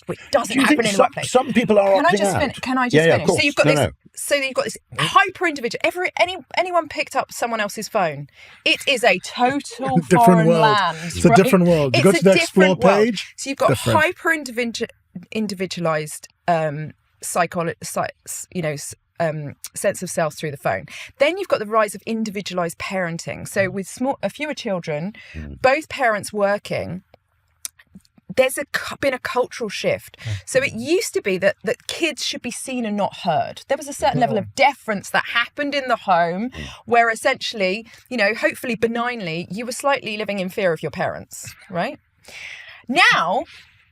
which doesn't happen in the workplace. Some people are opting out. Can I just finish? So you've got this. So you've got this hyper individual. Anyone picked up someone else's phone, it is a total foreign land. It's a different world. You go to the explore page. So you've got hyper individualized sense of self through the phone. Then you've got the rise of individualized parenting. So with fewer children, both parents working, there's been a cultural shift. So it used to be that kids should be seen and not heard. There was a certain level of deference that happened in the home where essentially, hopefully benignly, you were slightly living in fear of your parents, right? Now,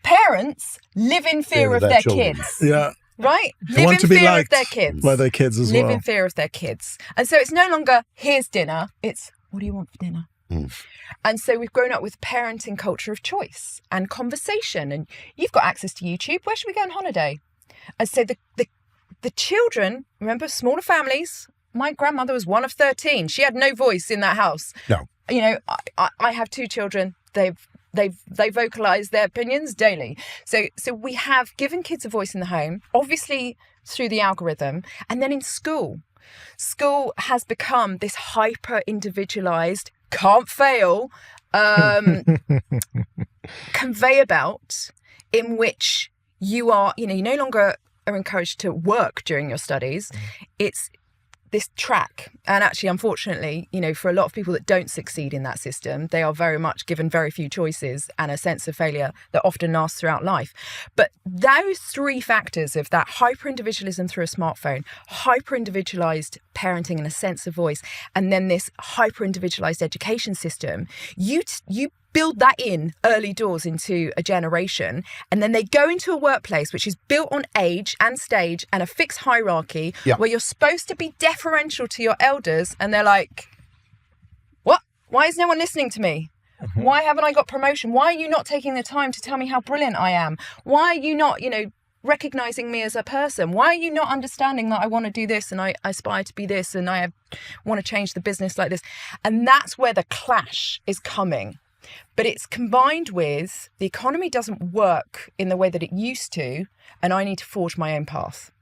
parents live in fear of their kids. Yeah. Right? They want to be liked of their kids. by their kids as live well. In fear of their kids. And so it's no longer, here's dinner. It's, what do you want for dinner? And so we've grown up with parenting culture of choice and conversation. And you've got access to YouTube. Where should we go on holiday? And so the children, remember, smaller families. My grandmother was one of 13. She had no voice in that house. No. I have 2 children. They vocalize their opinions daily. So we have given kids a voice in the home, obviously through the algorithm, and then in school. School has become this hyper individualized, can't fail conveyor belt in which you are, you no longer are encouraged to work during your studies. It's this track. And actually, unfortunately, for a lot of people that don't succeed in that system, they are very much given very few choices and a sense of failure that often lasts throughout life. But those 3 factors of that hyper-individualism through a smartphone, hyper-individualized parenting and a sense of voice, and then this hyper-individualized education system, you build that in early doors into a generation, and then they go into a workplace which is built on age and stage and a fixed hierarchy where you're supposed to be deferential to your elders, and they're like, what? Why is no one listening to me? Why haven't I got promotion? Why are you not taking the time to tell me how brilliant I am? Why are you not, recognizing me as a person? Why are you not understanding that I want to do this and I aspire to be this and I want to change the business like this? And that's where the clash is coming. But it's combined with the economy doesn't work in the way that it used to, and I need to forge my own path.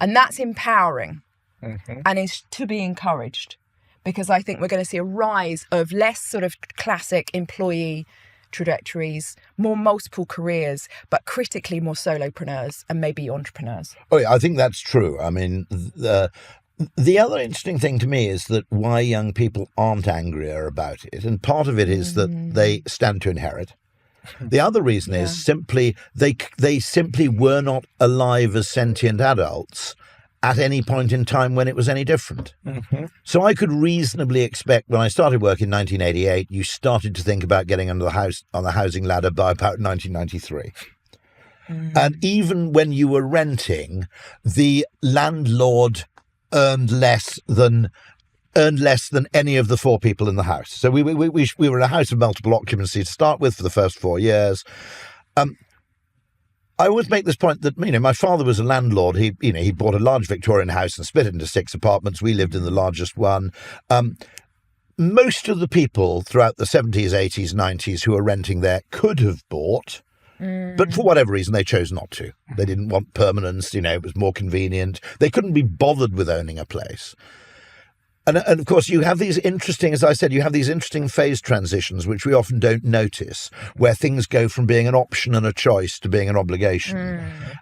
And that's empowering and is to be encouraged, because I think we're going to see a rise of less sort of classic employee trajectories, more multiple careers, but critically more solopreneurs and maybe entrepreneurs. Oh, yeah, I think that's true. I mean, the other interesting thing to me is that why young people aren't angrier about it. And part of it is that they stand to inherit. The other reason is simply they simply were not alive as sentient adults at any point in time when it was any different. So I could reasonably expect when I started work in 1988, you started to think about getting on the housing ladder by about 1993. And even when you were renting, the landlord earned less than any of the 4 people in the house. So we were in a house of multiple occupancy to start with for the first 4 years. I always make this point that, my father was a landlord. He bought a large Victorian house and split it into 6 apartments. We lived in the largest one. Most of the people throughout the 70s, 80s, 90s who were renting there could have bought, but for whatever reason, they chose not to. They didn't want permanence. It was more convenient. They couldn't be bothered with owning a place. And of course, you have these interesting, as I said, phase transitions, which we often don't notice, where things go from being an option and a choice to being an obligation.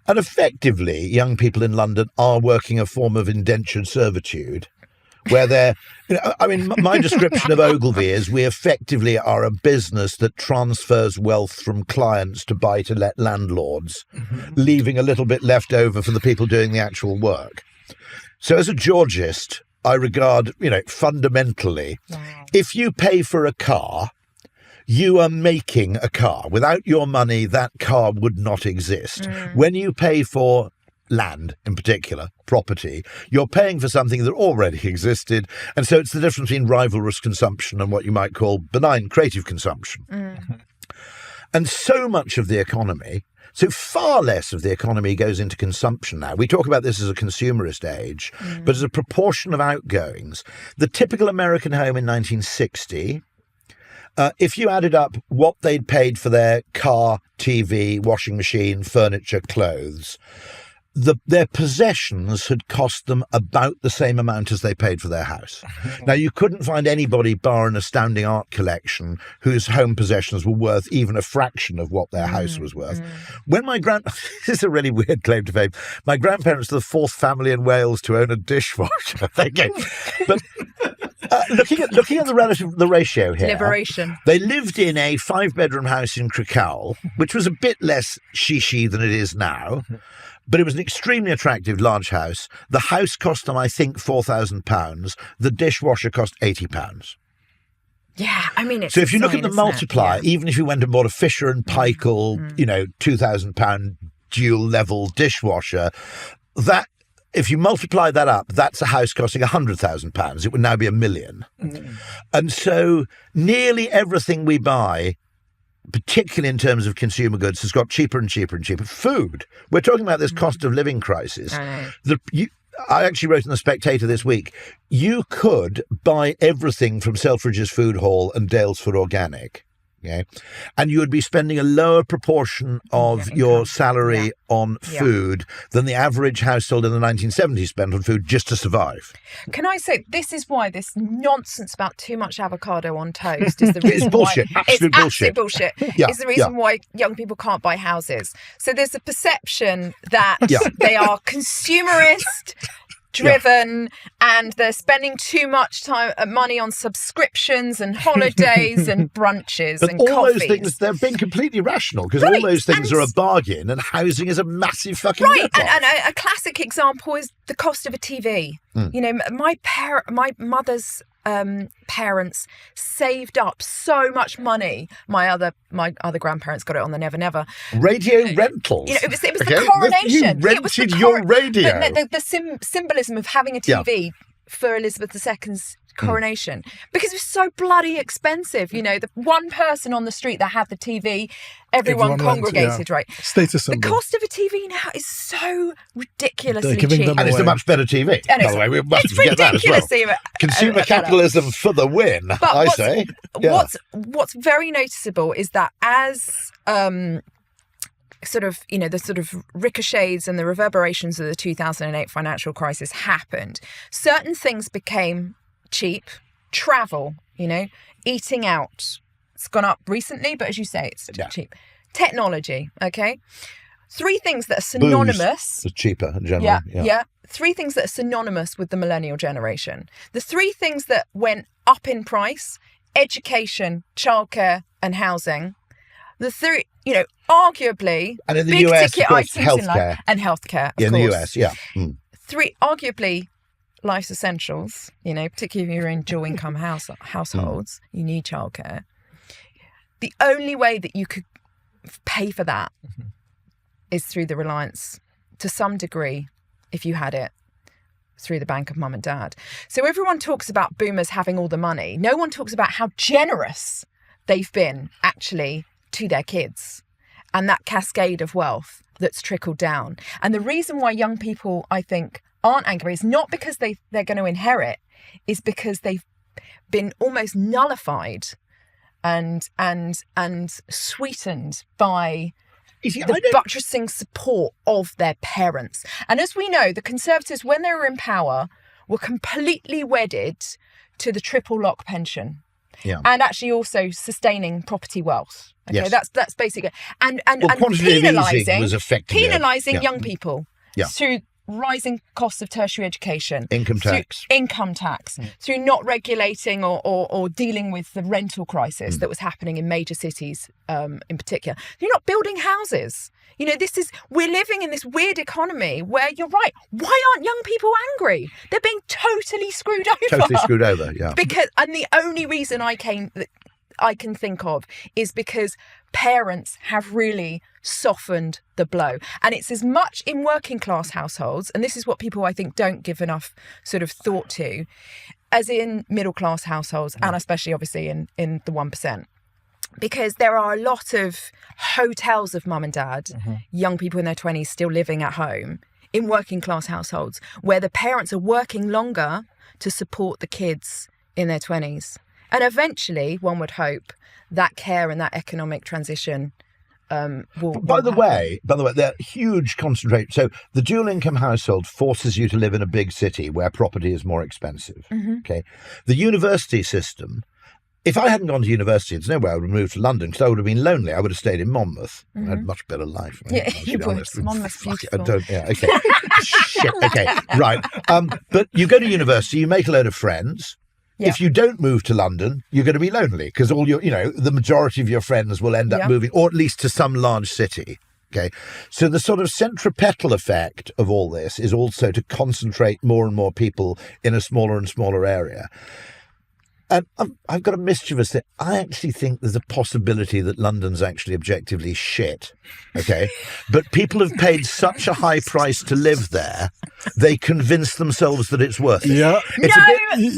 And effectively, young people in London are working a form of indentured servitude, where they're, my description of Ogilvy is we effectively are a business that transfers wealth from clients to buy-to-let landlords, leaving a little bit left over for the people doing the actual work. So as a Georgist, I regard, fundamentally, if you pay for a car, you are making a car. Without your money, that car would not exist. When you pay for land, in particular, property, you're paying for something that already existed. And so it's the difference between rivalrous consumption and what you might call benign creative consumption. And so much of the economy, so far less of the economy goes into consumption now. We talk about this as a consumerist age, but as a proportion of outgoings. The typical American home in 1960, if you added up what they'd paid for their car, TV, washing machine, furniture, clothes, their possessions had cost them about the same amount as they paid for their house. Now, you couldn't find anybody, bar an astounding art collection, whose home possessions were worth even a fraction of what their house was worth. When this is a really weird claim to fame, my grandparents were the 4th family in Wales to own a dishwasher. But Looking at the ratio here. Liberation. They lived in a 5-bedroom house in Krakow, which was a bit less shishy than it is now. But it was an extremely attractive large house. The house cost them, I think, £4,000. The dishwasher cost £80. Yeah, I mean, it's so if you look at the insane, isn't it? multiplier, even if you went and bought a Fisher and Paykel, £2,000 dual level dishwasher, that if you multiply that up, that's a house costing £100,000. It would now be £1 million. And so nearly everything we buy, particularly in terms of consumer goods, has got cheaper and cheaper and cheaper. Food. We're talking about this cost of living crisis. I actually wrote in The Spectator this week, you could buy everything from Selfridge's Food Hall and Dalesford Organic, and you would be spending a lower proportion of your salary on food than the average household in the 1970s spent on food just to survive. Can I say, this is why this nonsense about too much avocado on toast is the reason It's bullshit. why... Absolute bullshit. bullshit. Yeah, It's the reason why young people can't buy houses. So there's a perception that they are consumerist... driven and they're spending too much money on subscriptions and holidays and brunches and all coffees. Those things, they're being completely rational because all those things are a bargain and housing is a massive fucking rip-off. And a classic example is the cost of a TV. You know, my mother's parents saved up so much money. My other grandparents got it on the Never Never. Radio rentals. You know, it was the coronation. You rented your radio. The symbolism of having a TV for Elizabeth II's coronation, because it was so bloody expensive. You know, the one person on the street that had the TV, everyone congregated, right? Status symbol. The cost of a TV now is so ridiculously They're giving cheap. them And it's a much better TV, by the way. We mustn't forget that as well. Consumer capitalism for the win, I say. What's very noticeable is that as the sort of ricochets and the reverberations of the 2008 financial crisis happened, certain things became cheap. Travel, eating out, it's gone up recently, but as you say, it's cheap. Technology, okay? 3 things that are synonymous. Booze is cheaper in general. Yeah. 3 things that are synonymous with the millennial generation. The 3 things that went up in price: education, childcare, and housing. The 3, arguably, and in the big US, ticket of course, items healthcare. in life, and healthcare. In the US, 3, arguably, life's essentials. Particularly if you're in dual income households, you need childcare. The only way that you could pay for that is through the reliance, to some degree, if you had it, through the bank of mum and dad. So everyone talks about boomers having all the money. No one talks about how generous they've been actually to their kids and that cascade of wealth that's trickled down. And the reason why young people, I think, aren't angry is not because they're going to inherit, is because they've been almost nullified and sweetened by the buttressing support of their parents. And as we know, the Conservatives, when they were in power, were completely wedded to the triple lock pension. Yeah. And actually also sustaining property wealth. Okay, yes. That's basically, and penalising young people through rising costs of tertiary education, income tax, through not regulating or dealing with the rental crisis that was happening in major cities, in particular. You're not building houses. We're living in this weird economy where, you're right, why aren't young people angry? They're being totally screwed over. Yeah. And the only reason I can think of is because parents have really softened the blow. And it's as much in working class households, and this is what people, I think, don't give enough sort of thought to, as in middle class households, and especially obviously in the 1%. Because there are a lot of hotels of mum and dad, young people in their 20s still living at home, in working class households, where the parents are working longer to support the kids in their 20s. And eventually, one would hope, that care and that economic transition will By the way, they're huge concentration. So the dual income household forces you to live in a big city where property is more expensive. Okay, the university system. If I hadn't gone to university, there's no way I would have moved to London because I would have been lonely. I would have stayed in Monmouth. I had a much better life. You would. Monmouth's beautiful. Okay. Shit. Okay. Right. But you go to university, you make a load of friends. If you don't move to London, you're going to be lonely because the majority of your friends will end up moving, or at least to some large city. Okay, so the sort of centripetal effect of all this is also to concentrate more and more people in a smaller and smaller area. And I've got a mischievous thing. I actually think there's a possibility that London's actually objectively shit. Okay, but people have paid such a high price to live there, they convince themselves that it's worth it. Yeah,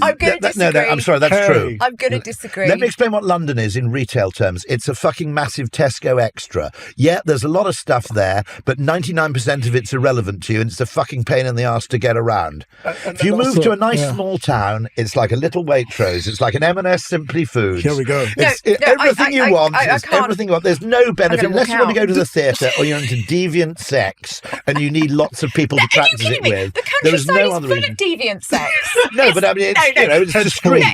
I'm going to disagree. No, I'm sorry, that's true. I'm going to disagree. Let me explain what London is in retail terms. It's a fucking massive Tesco Extra. Yeah, there's a lot of stuff there, but 99% of it's irrelevant to you, and it's a fucking pain in the arse to get around. If you move to a nice small town, it's like a little Waitrose. It's like an M&S Simply Foods. Here we go. Everything you want. Everything you want. There's no benefit unless you want to go to the theatre or you're into deviant sex and you need lots of people to practice it with. The There is countryside no is other full reason. of deviant sex. No, but I mean, it's discreet.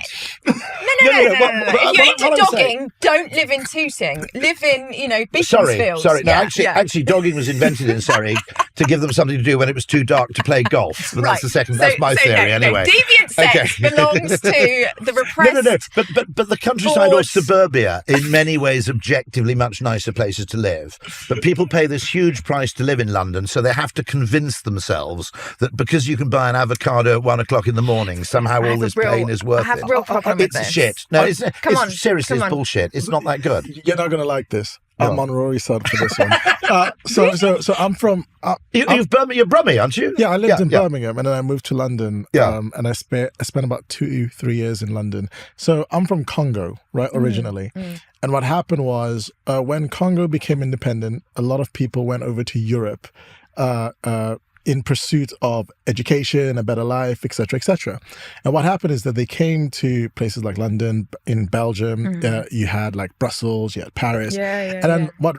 No. If you're into dogging, don't live in Tooting. Live in, Beaconsfield. Sorry. No, actually, dogging was invented in Surrey to give them something to do when it was too dark to play golf. But that's the second. That's my theory, anyway. Deviant sex belongs to the repressed. No. But the countryside or suburbia, in many ways, objectively much nicer places to live. But people pay this huge price to live in London, so they have to convince themselves that because you can buy an avocado at 1 o'clock in the morning, somehow all this pain is worth it. I have a real problem with this. It's shit. No, it's seriously, it's bullshit. It's not that good. You're not going to like this. I'm on Rory's side for this one. So I'm from... You're Brummie, aren't you? Yeah, I lived in Birmingham and then I moved to London. And I spent about 2-3 years in London. So I'm from Congo, right, originally. And what happened was when Congo became independent, a lot of people went over to Europe in pursuit of education, a better life, etc., etc. And what happened is that they came to places like London, in Belgium, you had like Brussels, you had Paris. And then what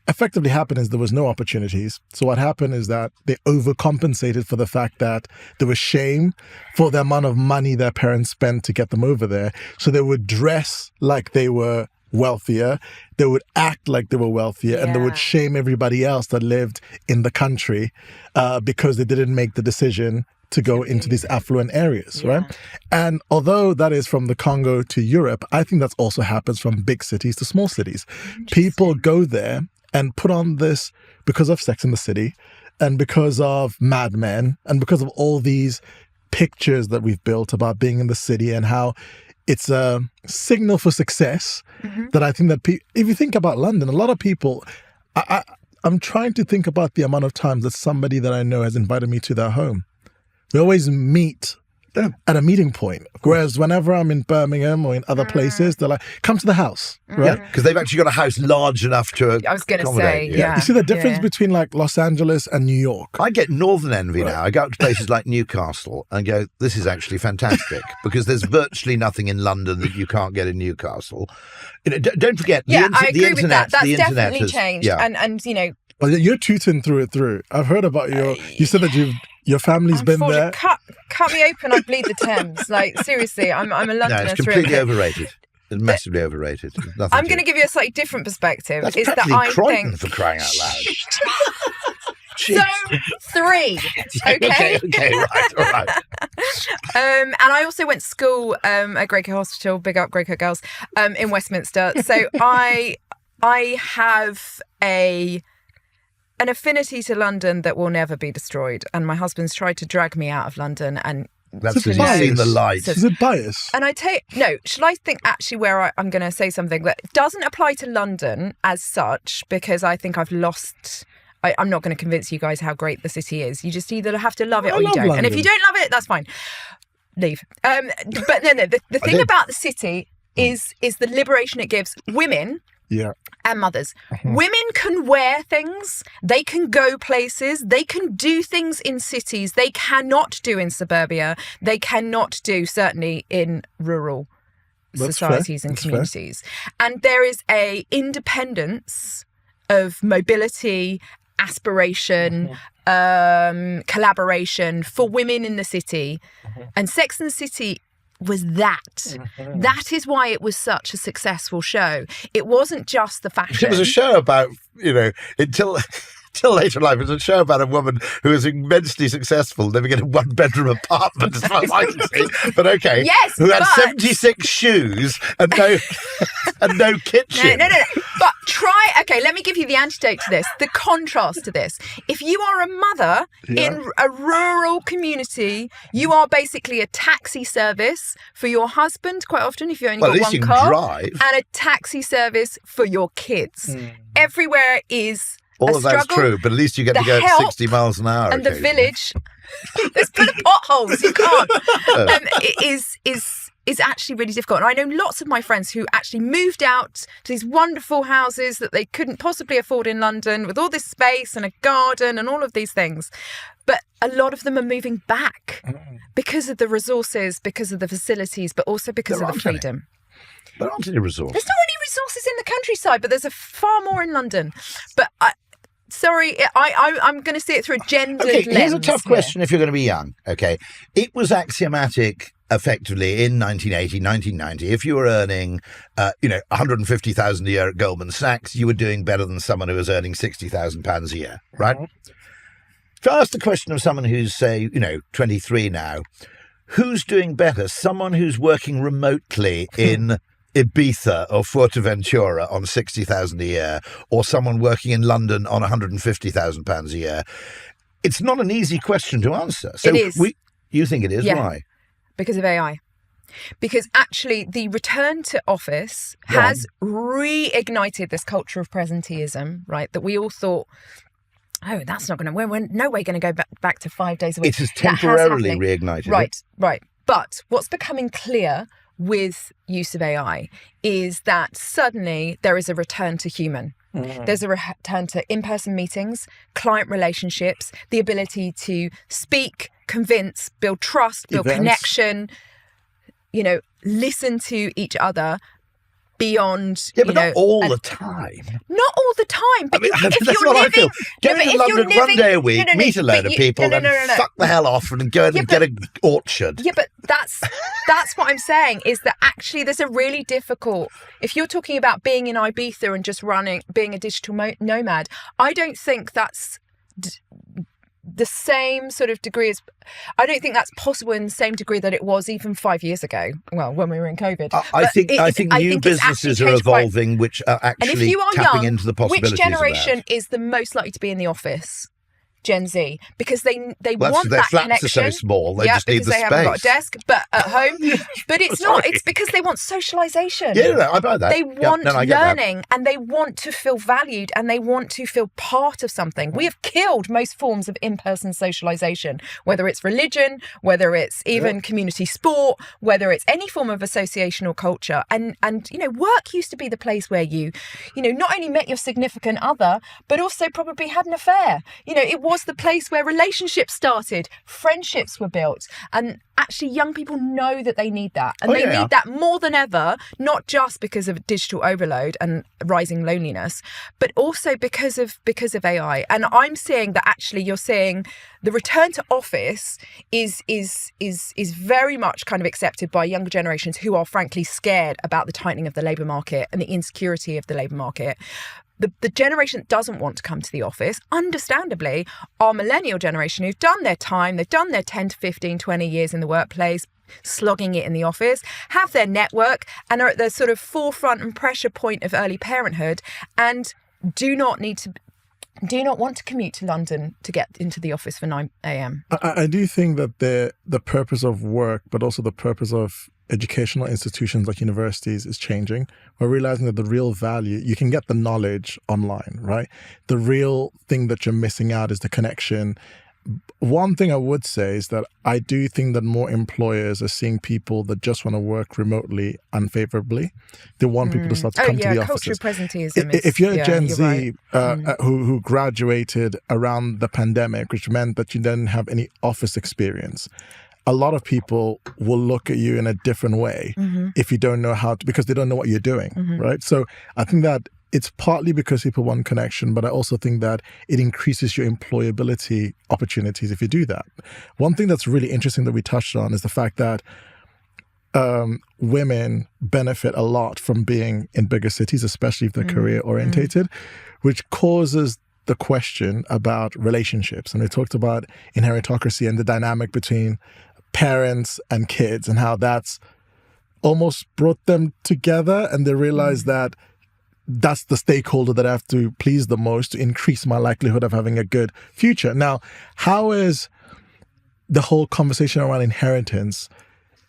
effectively happened is there was no opportunities. So what happened is that they overcompensated for the fact that there was shame for the amount of money their parents spent to get them over there. So they would dress like they were wealthier, they would act like they were wealthier, and they would shame everybody else that lived in the country because they didn't make the decision to go into these affluent areas, right? And although that is from the Congo to Europe, I think that also happens from big cities to small cities. People go there and put on this because of Sex and the City and because of Mad Men and because of all these pictures that we've built about being in the city and how it's a signal for success that I think that if you think about London, a lot of people, I'm trying to think about the amount of times that somebody that I know has invited me to their home. We always meet at a meeting point. Whereas whenever I'm in Birmingham or in other places, they're like, come to the house, right? Because they've actually got a house large enough to I was going to say, You see the difference between like Los Angeles and New York? I get northern envy now. I go up to places like Newcastle and go, this is actually fantastic because there's virtually nothing in London that you can't get in Newcastle. Don't forget, I agree with internet, that. That's the internet definitely changed. And Well, you're Tooting through it through. I've heard about you said that your family's been there. Cut me open, I bleed the Thames. Like, seriously, I'm a Londoner. No, it's completely overrated. It's massively overrated. I'm going to give you a slightly different perspective. That's is that I Croydon, think for crying out loud. Zone 3. Okay, right, all right. And I also went to school at Greycoat Hospital, big up Greycoat girls, in Westminster. So I have an affinity to London that will never be destroyed. And my husband's tried to drag me out of London and That's because you've seen the light. Is it bias? And shall I think actually where I'm going to say something that doesn't apply to London as such, because I think I've lost... I'm not going to convince you guys how great the city is. You just either have to love it or you don't. London. And if you don't love it, that's fine. Leave. But no, the thing about the city is the liberation it gives women and mothers. Women can wear things. They can go places. They can do things in cities they cannot do in suburbia. They cannot do, certainly, in rural societies and communities. And there is a independence of mobility, aspiration, collaboration for women in the city. And Sex and the City was that. That is why it was such a successful show. It wasn't just the fashion. It was a show about, until till later in life. It's a show about a woman who is immensely successful living in a one-bedroom apartment, as far as I can see. But okay, yes, who had 76 shoes and no kitchen. No. But okay, let me give you the antidote to this, the contrast to this. If you are a mother in a rural community, you are basically a taxi service for your husband, quite often, if you only got one car, drive. And a taxi service for your kids. Everywhere is all a of that's struggle. True, but at least you get to go at 60 miles an hour. And the village, there's full of potholes, you can't. It is actually really difficult. And I know lots of my friends who actually moved out to these wonderful houses that they couldn't possibly afford in London, with all this space and a garden and all of these things. But a lot of them are moving back because of the resources, because of the facilities, but also because of the freedom. There aren't any resources. There's not any resources in the countryside, but there's far more in London. But sorry, I'm going to see it through a gendered lens. Here's a tough question if you're going to be young. Okay. It was axiomatic, effectively, in 1980, 1990. If you were earning, $150,000 a year at Goldman Sachs, you were doing better than someone who was earning £60,000 a year, right? To ask the question of someone who's, say, 23 now, who's doing better? Someone who's working remotely in Ibiza or Fuerteventura on £60,000 a year, or someone working in London on £150,000 a year? It's not an easy question to answer. So it is. You think it is? Yeah. Why? Because of AI. Because actually the return to office has reignited this culture of presenteeism, right? That we all thought, oh, that's not going to, we're no way going to go back to 5 days a week. It has temporarily reignited. Right. But what's becoming clear with use of AI is that suddenly there is a return to human. There's a return to in-person meetings, client relationships, the ability to speak, convince, build trust, build connection, listen to each other beyond, but not all the time. Not all the time. But if that's you're what living, I feel. Go into London one day a week, meet a load of people, then fuck the hell off and go and get an orchard. Yeah, but that's what I'm saying, is that actually there's a really difficult, if you're talking about being in Ibiza and just being a digital nomad, I don't think that's the same sort of degree as, I don't think that's possible in the same degree that it was even 5 years ago. Well, when we were in COVID. I think new businesses are evolving, which are actually tapping into the possibilities. Which generation is the most likely to be in the office? Gen Z, because they want that connection. Their flats are so small, they just need the space. Because they haven't got a desk, but at home. But it's not. It's because they want socialisation. Yeah, I buy that. They want learning, and they want to feel valued, and they want to feel part of something. We have killed most forms of in-person socialisation, whether it's religion, whether it's even community sport, whether it's any form of association or culture. And work used to be the place where you not only met your significant other, but also probably had an affair. It was the place where relationships started, friendships were built, and actually young people know that they need that, and they need that more than ever, not just because of digital overload and rising loneliness, but also because of AI. And I'm seeing that actually you're seeing the return to office is very much kind of accepted by younger generations who are frankly scared about the tightening of the labour market and the insecurity of the labour market. The generation that doesn't want to come to the office, understandably, our millennial generation who've done their time, they've done their 10 to 15, 20 years in the workplace, slogging it in the office, have their network, and are at the sort of forefront and pressure point of early parenthood, and do not want to commute to London to get into the office for 9 a.m. I do think that the purpose of work, but also the purpose of educational institutions like universities is changing. We're realizing that the real value, you can get the knowledge online, right? The real thing that you're missing out is the connection. One thing I would say is that I do think that more employers are seeing people that just want to work remotely unfavorably. They want people to start to come to the offices. Culture presenteeism. If you're a Gen Z who graduated around the pandemic, which meant that you didn't have any office experience, a lot of people will look at you in a different way if you don't know how to, because they don't know what you're doing, right? So I think that it's partly because people want connection, but I also think that it increases your employability opportunities if you do that. One thing that's really interesting that we touched on is the fact that women benefit a lot from being in bigger cities, especially if they're career orientated, which causes the question about relationships, and they talked about inheritocracy and the dynamic between parents and kids and how that's almost brought them together, and they realized that that's the stakeholder that I have to please the most to increase my likelihood of having a good future. Now, how is the whole conversation around inheritance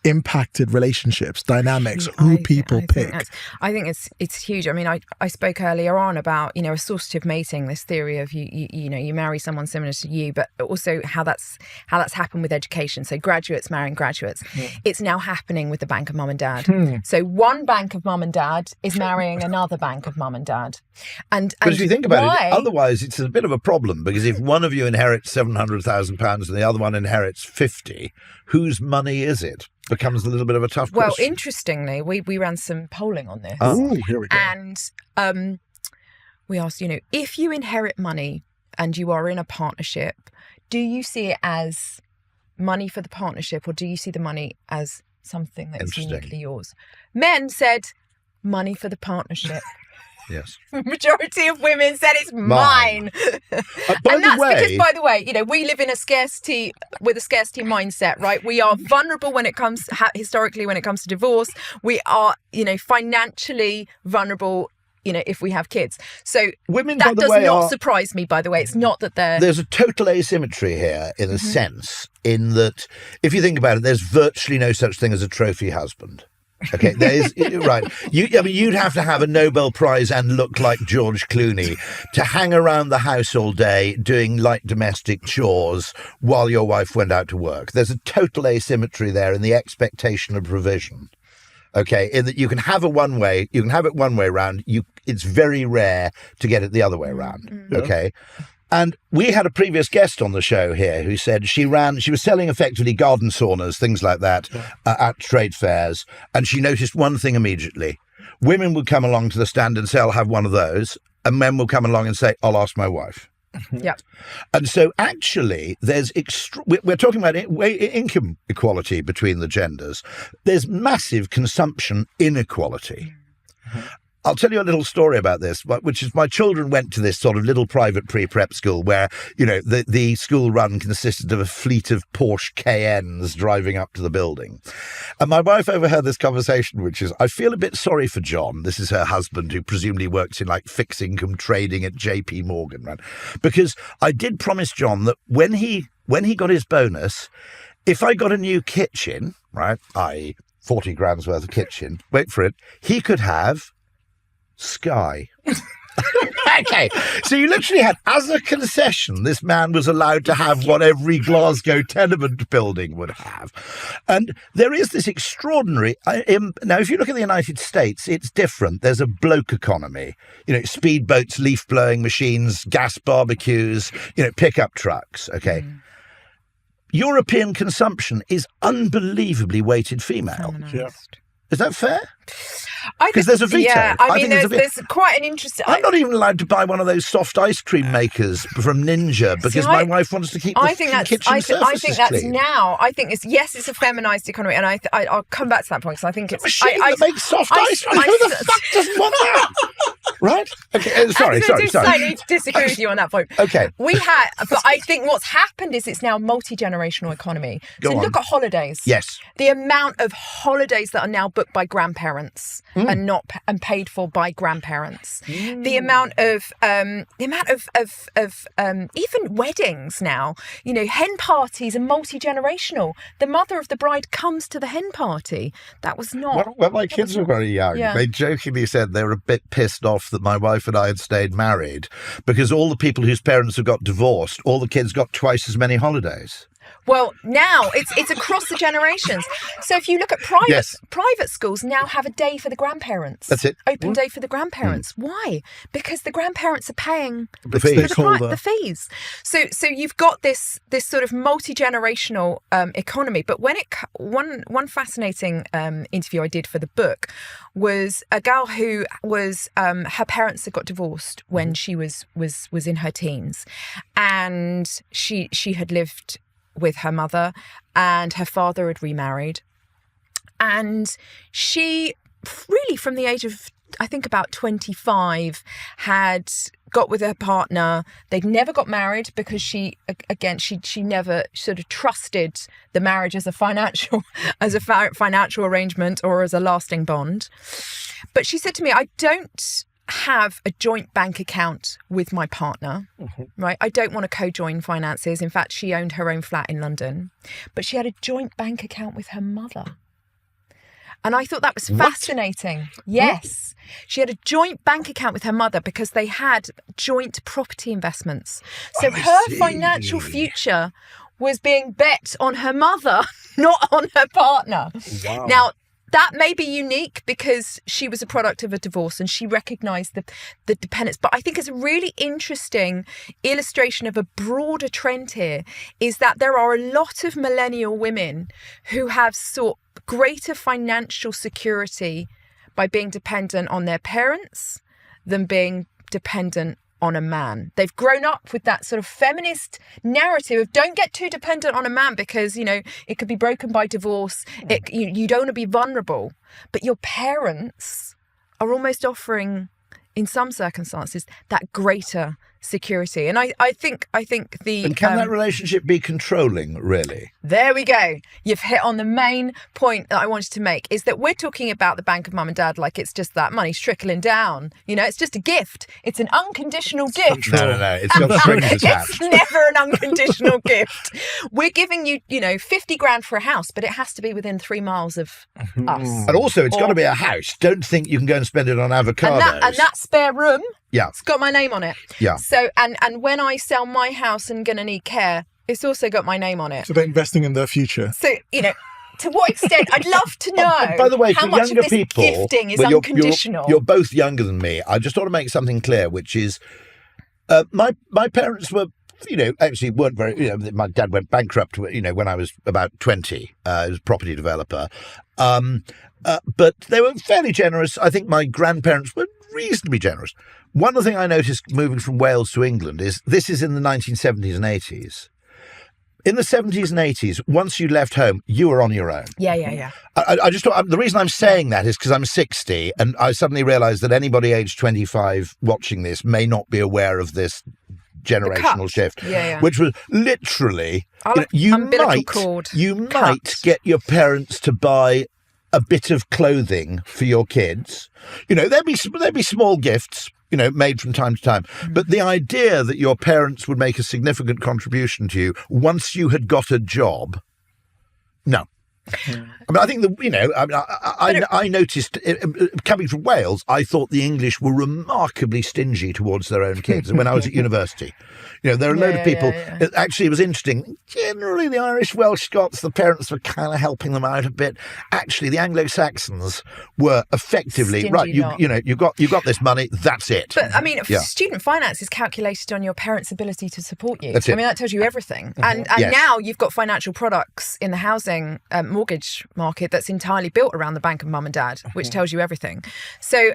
impacted relationships, dynamics, who people pick? I think it's huge. I mean, I spoke earlier on about, associative mating, this theory of you marry someone similar to you, but also how that's happened with education. So graduates marrying graduates. It's now happening with the bank of mum and dad. So one bank of mum and dad is marrying another bank of mum and dad. And if you think about it, otherwise it's a bit of a problem, because if one of you inherits £700,000 and the other one inherits 50, whose money is it? Becomes a little bit of a tough question. Well, interestingly, we ran some polling on this. Oh, here we go. And we asked, if you inherit money and you are in a partnership, do you see it as money for the partnership, or do you see the money as something that's uniquely yours? Men said money for the partnership. Yes. Majority of women said it's mine. Because, by the way, we live in a scarcity mindset, right? We are vulnerable when it comes, historically, when it comes to divorce. We are, financially vulnerable, if we have kids. So women, that does not surprise me, by the way. It's not that there's a total asymmetry here, in a sense, in that if you think about it, there's virtually no such thing as a trophy husband. Okay, there is, right. You'd have to have a Nobel Prize and look like George Clooney to hang around the house all day doing light domestic chores while your wife went out to work. There's a total asymmetry there in the expectation of provision. Okay, in that you can have it one way round. It's very rare to get it the other way around. Okay. And we had a previous guest on the show here who said she was selling effectively garden saunas, things like that, at trade fairs. And she noticed one thing immediately. Women would come along to the stand and say, I'll have one of those. And men will come along and say, I'll ask my wife. Yeah. And so actually we're talking about income equality between the genders. There's massive consumption inequality. I'll tell you a little story about this, which is my children went to this sort of little private pre-prep school where, the school run consisted of a fleet of Porsche Cayennes driving up to the building. And my wife overheard this conversation, which is, I feel a bit sorry for John. This is her husband, who presumably works in fixed income trading at JP Morgan, right? Because I did promise John that when he got his bonus, if I got a new kitchen, right, i.e. 40 grand's worth of kitchen, wait for it, he could have Sky. Okay, so you literally had, as a concession, this man was allowed to have what every Glasgow tenement building would have. And there is this extraordinary, now if you look at the United States, it's different. There's a bloke economy, speedboats, leaf blowing machines, gas barbecues, pickup trucks, okay. European consumption is unbelievably weighted female. Yeah. Is that fair? Because there's a veto. Yeah, I mean, there's quite an interesting... I'm not even allowed to buy one of those soft ice cream makers from Ninja because my wife wants to keep the kitchen surfaces clean. I think it's a feminized economy, and I'll come back to that point because I think it's... machine that makes soft ice cream. Who the fuck doesn't want that? Right? Okay, sorry. I need to disagree with you on that point. Okay. But I think what's happened is it's now a multi-generational economy. Look at holidays. Yes. The amount of holidays that are now booked by grandparents and paid for by grandparents. The amount of even weddings now. Hen parties are multi-generational. The mother of the bride comes to the hen party. That was not. When my kids were very young, they jokingly said they were a bit pissed off that my wife and I had stayed married because all the people whose parents had got divorced, all the kids got twice as many holidays. Well, now it's across the generations. So if you look at private schools now have a day for the grandparents. That's it. Open day for the grandparents. Why? Because the grandparents are paying the fees. The fees. So you've got this sort of multi-generational economy. But one fascinating interview I did for the book was a girl who was her parents had got divorced when she was in her teens, and she had lived with her mother, and her father had remarried, and she really from the age of I think about 25 had got with her partner. They'd never got married because she never sort of trusted the marriage as a financial arrangement or as a lasting bond. But she said to me, I don't have a joint bank account with my partner, right? I don't want to co-join finances. In fact, she owned her own flat in London, but she had a joint bank account with her mother. And I thought that was fascinating. What? Yes. She had a joint bank account with her mother because they had joint property investments. So her financial future was being bet on her mother, not on her partner. Wow. Now, that may be unique because she was a product of a divorce and she recognised the dependence. But I think it's a really interesting illustration of a broader trend here, is that there are a lot of millennial women who have sought greater financial security by being dependent on their parents than being dependent on a man. They've grown up with that sort of feminist narrative of don't get too dependent on a man because, you know, it could be broken by divorce. You don't want to be vulnerable. But your parents are almost offering, in some circumstances, that greater security. And I think the... And can that relationship be controlling, really? There we go. You've hit on the main point that I wanted to make, is that we're talking about the bank of mum and dad like it's just that money trickling down. You know, it's just a gift. It's an unconditional gift. No. It's got strings attached. It's never an unconditional gift. We're giving you, 50 grand for a house, but it has to be within 3 miles of us. And also, it's got to be a house. Don't think you can go and spend it on avocados. And that spare room, yeah, it's got my name on it. Yeah. So, and when I sell my house and going to need care, it's also got my name on it. So they're investing in their future. So, to what extent? I'd love to know. By the way, how for much younger of this people, gifting is unconditional. You're both younger than me. I just want to make something clear, which is my parents were, actually weren't very. My dad went bankrupt, when I was about 20. He was a property developer, but they were fairly generous. I think my grandparents were reasonably generous. One other thing I noticed moving from Wales to England is this is in the 1970s and 80s. In the 70s and 80s, once you left home, you were on your own. Yeah. I just thought, the reason I'm saying that is because I'm 60 and I suddenly realised that anybody aged 25 watching this may not be aware of this generational shift, which was literally, you might get your parents to buy a bit of clothing for your kids. There'd be small gifts, made from time to time. But the idea that your parents would make a significant contribution to you once you had got a job, no. I mean, I think I noticed, coming from Wales, I thought the English were remarkably stingy towards their own kids. And when I was at university, there are a load of people. Actually, it was interesting. Generally, the Irish, Welsh, Scots, the parents were kind of helping them out a bit. Actually, the Anglo-Saxons were effectively stingy, right. You got this money. That's it. But I mean, student finance is calculated on your parents' ability to support you. That's it. I mean, that tells you everything. And now you've got financial products in the housing mortgage market that's entirely built around the bank of mum and dad, which tells you everything. So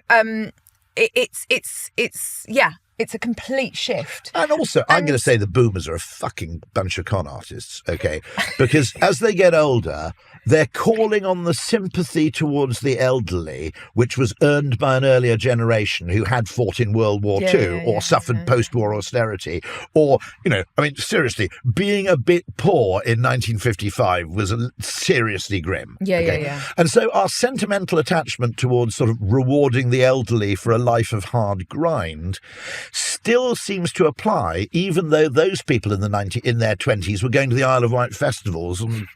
it's a complete shift. And also, I'm going to say the boomers are a fucking bunch of con artists, okay? Because as they get older, they're calling on the sympathy towards the elderly, which was earned by an earlier generation who had fought in World War II or suffered post-war austerity. Or, seriously, being a bit poor in 1955 was seriously grim. Yeah. And so our sentimental attachment towards sort of rewarding the elderly for a life of hard grind still seems to apply, even though those people in their 20s were going to the Isle of Wight festivals and,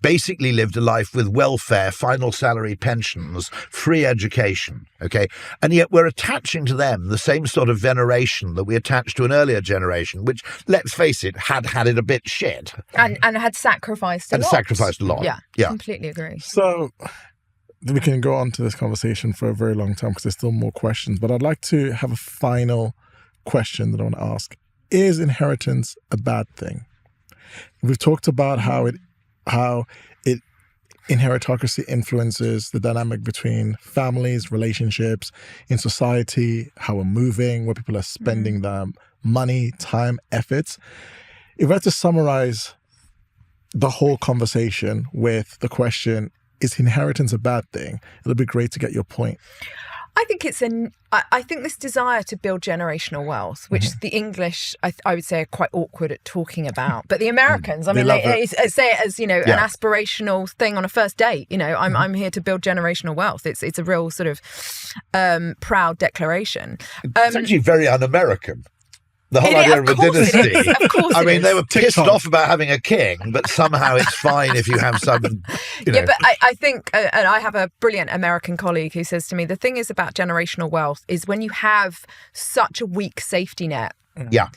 basically lived a life with welfare, final salary pensions, free education, okay? And yet we're attaching to them the same sort of veneration that we attached to an earlier generation, which, let's face it, had it a bit shit. And had sacrificed a lot. Yeah, completely agree. So we can go on to this conversation for a very long time because there's still more questions, but I'd like to have a final question that I want to ask. Is inheritance a bad thing? We've talked about how inheritocracy influences the dynamic between families, relationships, in society, how we're moving, where people are spending their money, time, efforts. If we had to summarize the whole conversation with the question, is inheritance a bad thing? It'll be great to get your point. I think I think this desire to build generational wealth, which the English, I would say, are quite awkward at talking about, but the Americans, I mean, say it as, an aspirational thing on a first date. I'm here to build generational wealth. It's a real sort of proud declaration. It's actually very un-American. The whole idea of a dynasty. Of course, I mean, they were pissed off about having a king, but somehow it's fine if you have some. Yeah, but I think, and I have a brilliant American colleague who says to me, the thing is about generational wealth is when you have such a weak safety net. Yeah.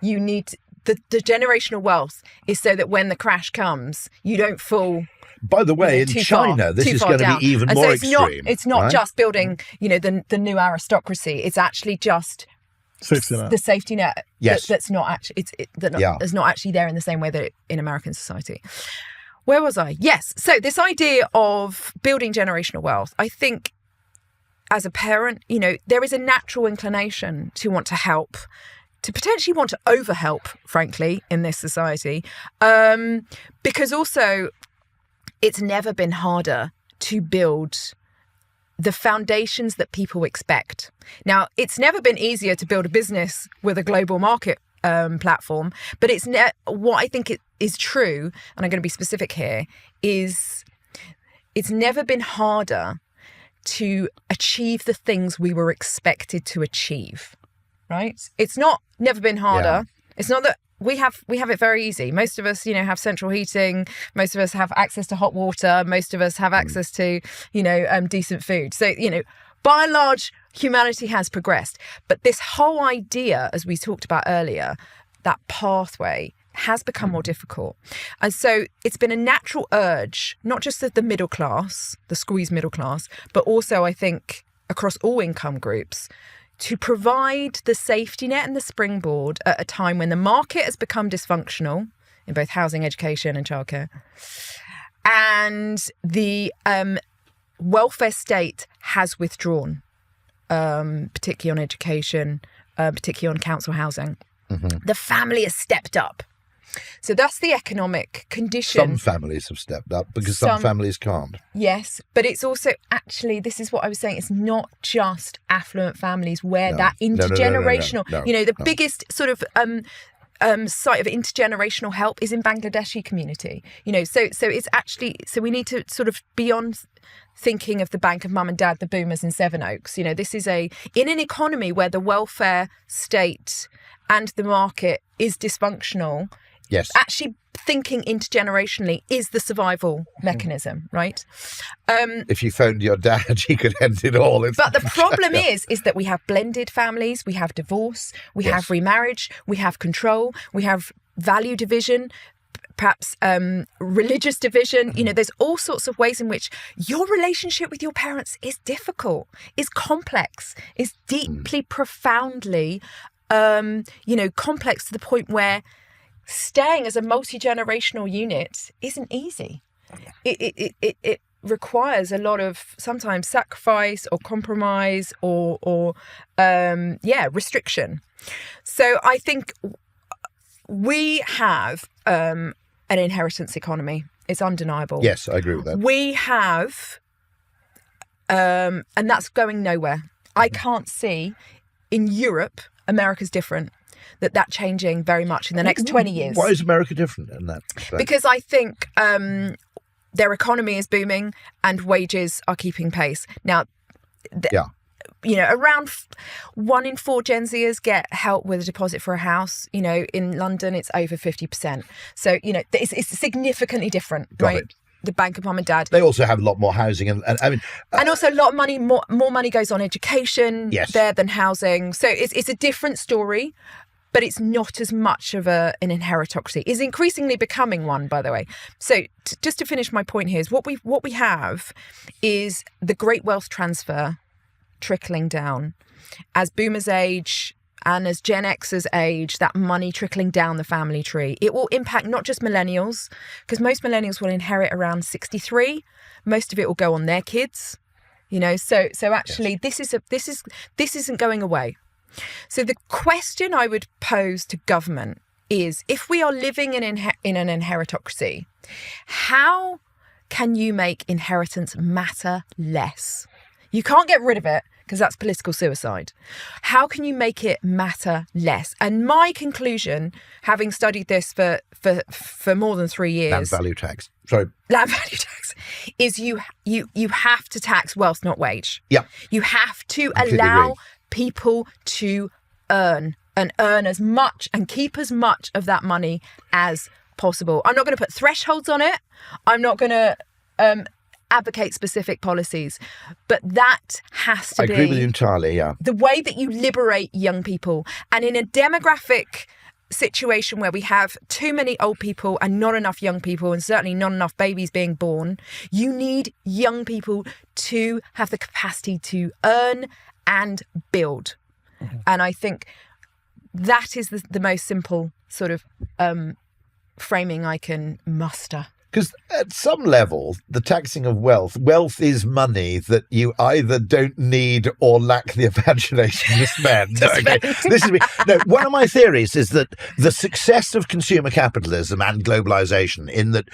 You need the generational wealth is so that when the crash comes, you don't fall. By the way, in China, this is going to be even more extreme. It's not just building, the new aristocracy. It's actually just the safety net. Yes. That's not actually is not actually there in the same way that in American society. Where was I? Yes. So this idea of building generational wealth, I think, as a parent, there is a natural inclination to want to help, to potentially want to overhelp, frankly, in this society, because also it's never been harder to build the foundations that people expect. Now, it's never been easier to build a business with a global market platform, but what I think is true, and I'm going to be specific here, is it's never been harder to achieve the things we were expected to achieve, right? It's not never been harder. Yeah. It's not that we have it very easy. Most of us, have central heating. Most of us have access to hot water. Most of us have access to, decent food. So, by and large, humanity has progressed. But this whole idea, as we talked about earlier, that pathway has become more difficult. And so it's been a natural urge, not just of the middle class, the squeezed middle class, but also, I think, across all income groups, to provide the safety net and the springboard at a time when the market has become dysfunctional in both housing, education and childcare. And the welfare state has withdrawn, particularly on education, particularly on council housing. Mm-hmm. The family has stepped up. So that's the economic condition. Some families have stepped up because some families can't. Yes, but it's also actually, this is what I was saying, it's not just affluent families where that intergenerational, the biggest sort of site of intergenerational help is in Bangladeshi community. So it's actually, so we need to sort of beyond thinking of the bank of mum and dad, the boomers in Sevenoaks. This is in an economy where the welfare state and the market is dysfunctional. Yes. Actually thinking intergenerationally is the survival mechanism, right? If you phoned your dad, he could end it all. But the problem is that we have blended families, we have divorce, we have remarriage, we have control, we have value division, perhaps religious division. There's all sorts of ways in which your relationship with your parents is difficult, is complex, is deeply, profoundly, complex to the point where staying as a multi-generational unit isn't easy. It requires a lot of sometimes sacrifice or compromise or restriction. So I think we have an inheritance economy. It's undeniable. Yes, I agree with that. We have, and that's going nowhere. I can't see in Europe, America's different, that changing very much in the next 20 years. Why is America different in that respect? Because I think their economy is booming and wages are keeping pace. Now, around 1 in 4 Gen Zers get help with a deposit for a house. In London, it's over 50%. So, it's significantly different, right? The bank of mum and dad. They also have a lot more housing, and also a lot of money. More money goes on education there than housing. So it's a different story, but it's not as much of an inheritocracy. It's increasingly becoming one, by the way. So just to finish my point here is what we have is the great wealth transfer trickling down as boomers age. And as Gen Xers age, that money trickling down the family tree, it will impact not just millennials, because most millennials will inherit around 63. Most of it will go on their kids, So actually, this isn't going away. So the question I would pose to government is: if we are living in an inheritocracy, how can you make inheritance matter less? You can't get rid of it because that's political suicide. How can you make it matter less? And my conclusion, having studied this for more than 3 years, Land value tax. Sorry. Land value tax, is you have to tax wealth, not wage. Yeah. You have to Completely allow agree. people to earn as much and keep as much of that money as possible. I'm not going to put thresholds on it. I'm not going to advocate specific policies, but that has to be. I agree with you entirely, yeah. The way that you liberate young people. And in a demographic situation where we have too many old people and not enough young people, and certainly not enough babies being born, you need young people to have the capacity to earn and build. Mm-hmm. And I think that is the most simple sort of framing I can muster. Because at some level, the taxing of wealth is money that you either don't need or lack the imagination to spend. Okay. This is me. No, one of my theories is that the success of consumer capitalism and globalization, in that,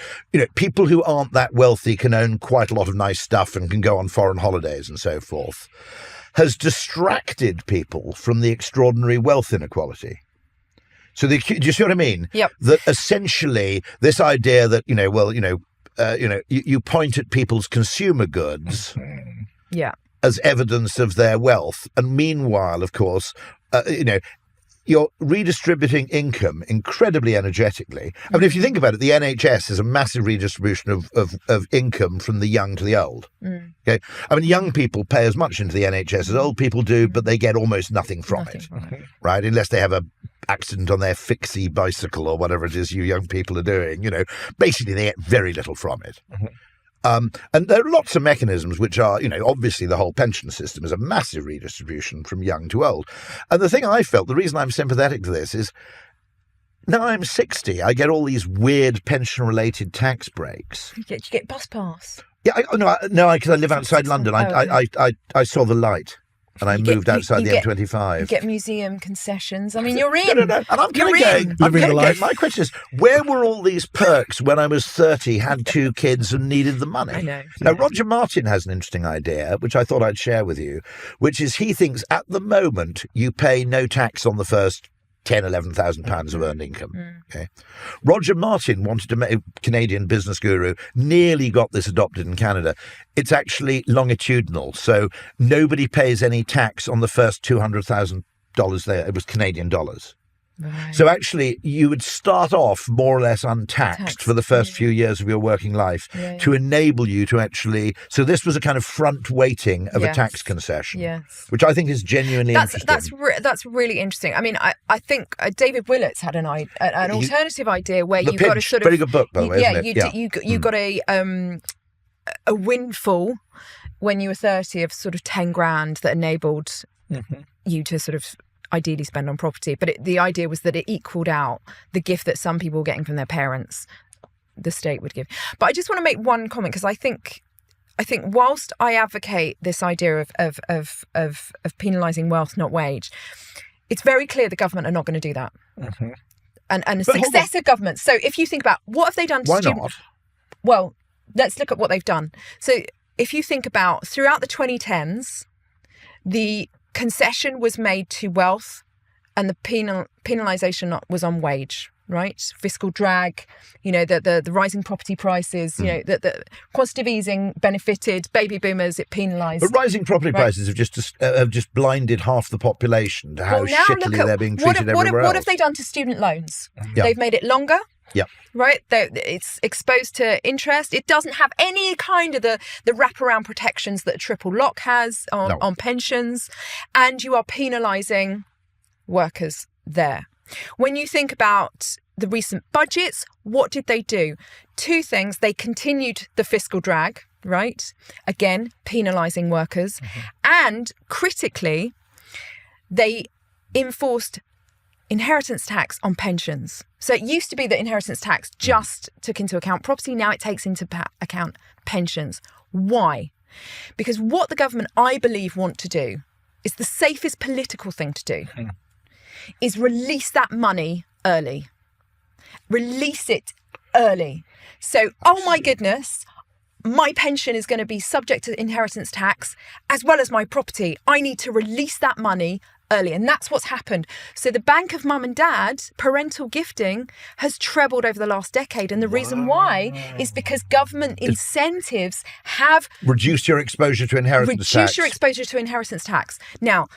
people who aren't that wealthy can own quite a lot of nice stuff and can go on foreign holidays and so forth, has distracted people from the extraordinary wealth inequality. So do you see what I mean? Yep. That essentially this idea that, you point at people's consumer goods as evidence of their wealth. And meanwhile, of course, you're redistributing income incredibly energetically. I mean, if you think about it, the NHS is a massive redistribution of income from the young to the old. Mm. Okay, I mean, young people pay as much into the NHS as old people do, but they get almost nothing from it, right? Unless they have a accident on their fixie bicycle or whatever it is you young people are doing. Basically they get very little from it. Mm-hmm. And there are lots of mechanisms which are, obviously the whole pension system is a massive redistribution from young to old. And the thing I felt, the reason I'm sympathetic to this is, now I'm 60, I get all these weird pension-related tax breaks. You get bus pass? Yeah, because I live outside London. I saw the light. And I moved outside the M25. You get museum concessions. I mean, you're in. No. And I'm going. My question is, where were all these perks when I was 30, had 2 kids and needed the money? I know. Now, Roger Martin has an interesting idea, which I thought I'd share with you, which is he thinks at the moment you pay no tax on the first £10,000-11,000 of earned income. Okay. Roger Martin wanted to make, Canadian business guru, nearly got this adopted in Canada. It's actually longitudinal, so nobody pays any tax on the first $200,000 there. It was Canadian dollars. Right. So actually, you would start off more or less untaxed for the first few years of your working life to enable you to actually. So this was a kind of front weighting of a tax concession, which I think is genuinely interesting. That's really interesting. I mean, I think David Willett's had an alternative idea where you got a sort of very good book, by the way. Isn't it? You got a windfall when you were 30 of sort of 10 grand that enabled you to sort of ideally spend on property, but the idea was that it equaled out the gift that some people were getting from their parents, the state would give. But I just want to make one comment, because I think whilst I advocate this idea of penalising wealth, not wage, it's very clear the government are not going to do that. Mm-hmm. And successive governments. So if you think about what have they done to students? Why not? Well, let's look at what they've done. So if you think about throughout the 2010s, the concession was made to wealth and the penalisation was on wage, right? Fiscal drag, the rising property prices, the quantitative easing benefited baby boomers, it penalised. But rising property prices have just blinded half the population to how shittily they're being treated everywhere else. What have they done to student loans? Yeah. They've made it longer. Yeah. Right? It's exposed to interest. It doesn't have any kind of the wraparound protections that a triple lock has on pensions. And you are penalising workers there. When you think about the recent budgets, what did they do? 2 things. They continued the fiscal drag, right? Again, penalising workers. Mm-hmm. And critically, they enforced inheritance tax on pensions. So it used to be that inheritance tax just took into account property. Now it takes into account pensions. Why? Because what the government, I believe, want to do is the safest political thing to do is release that money early. Release it early. So, oh my goodness, my pension is going to be subject to inheritance tax as well as my property. I need to release that money early. And that's what's happened. So the bank of mum and dad, parental gifting, has trebled over the last decade. And the reason why is because government incentives have reduced your exposure to inheritance tax. Now,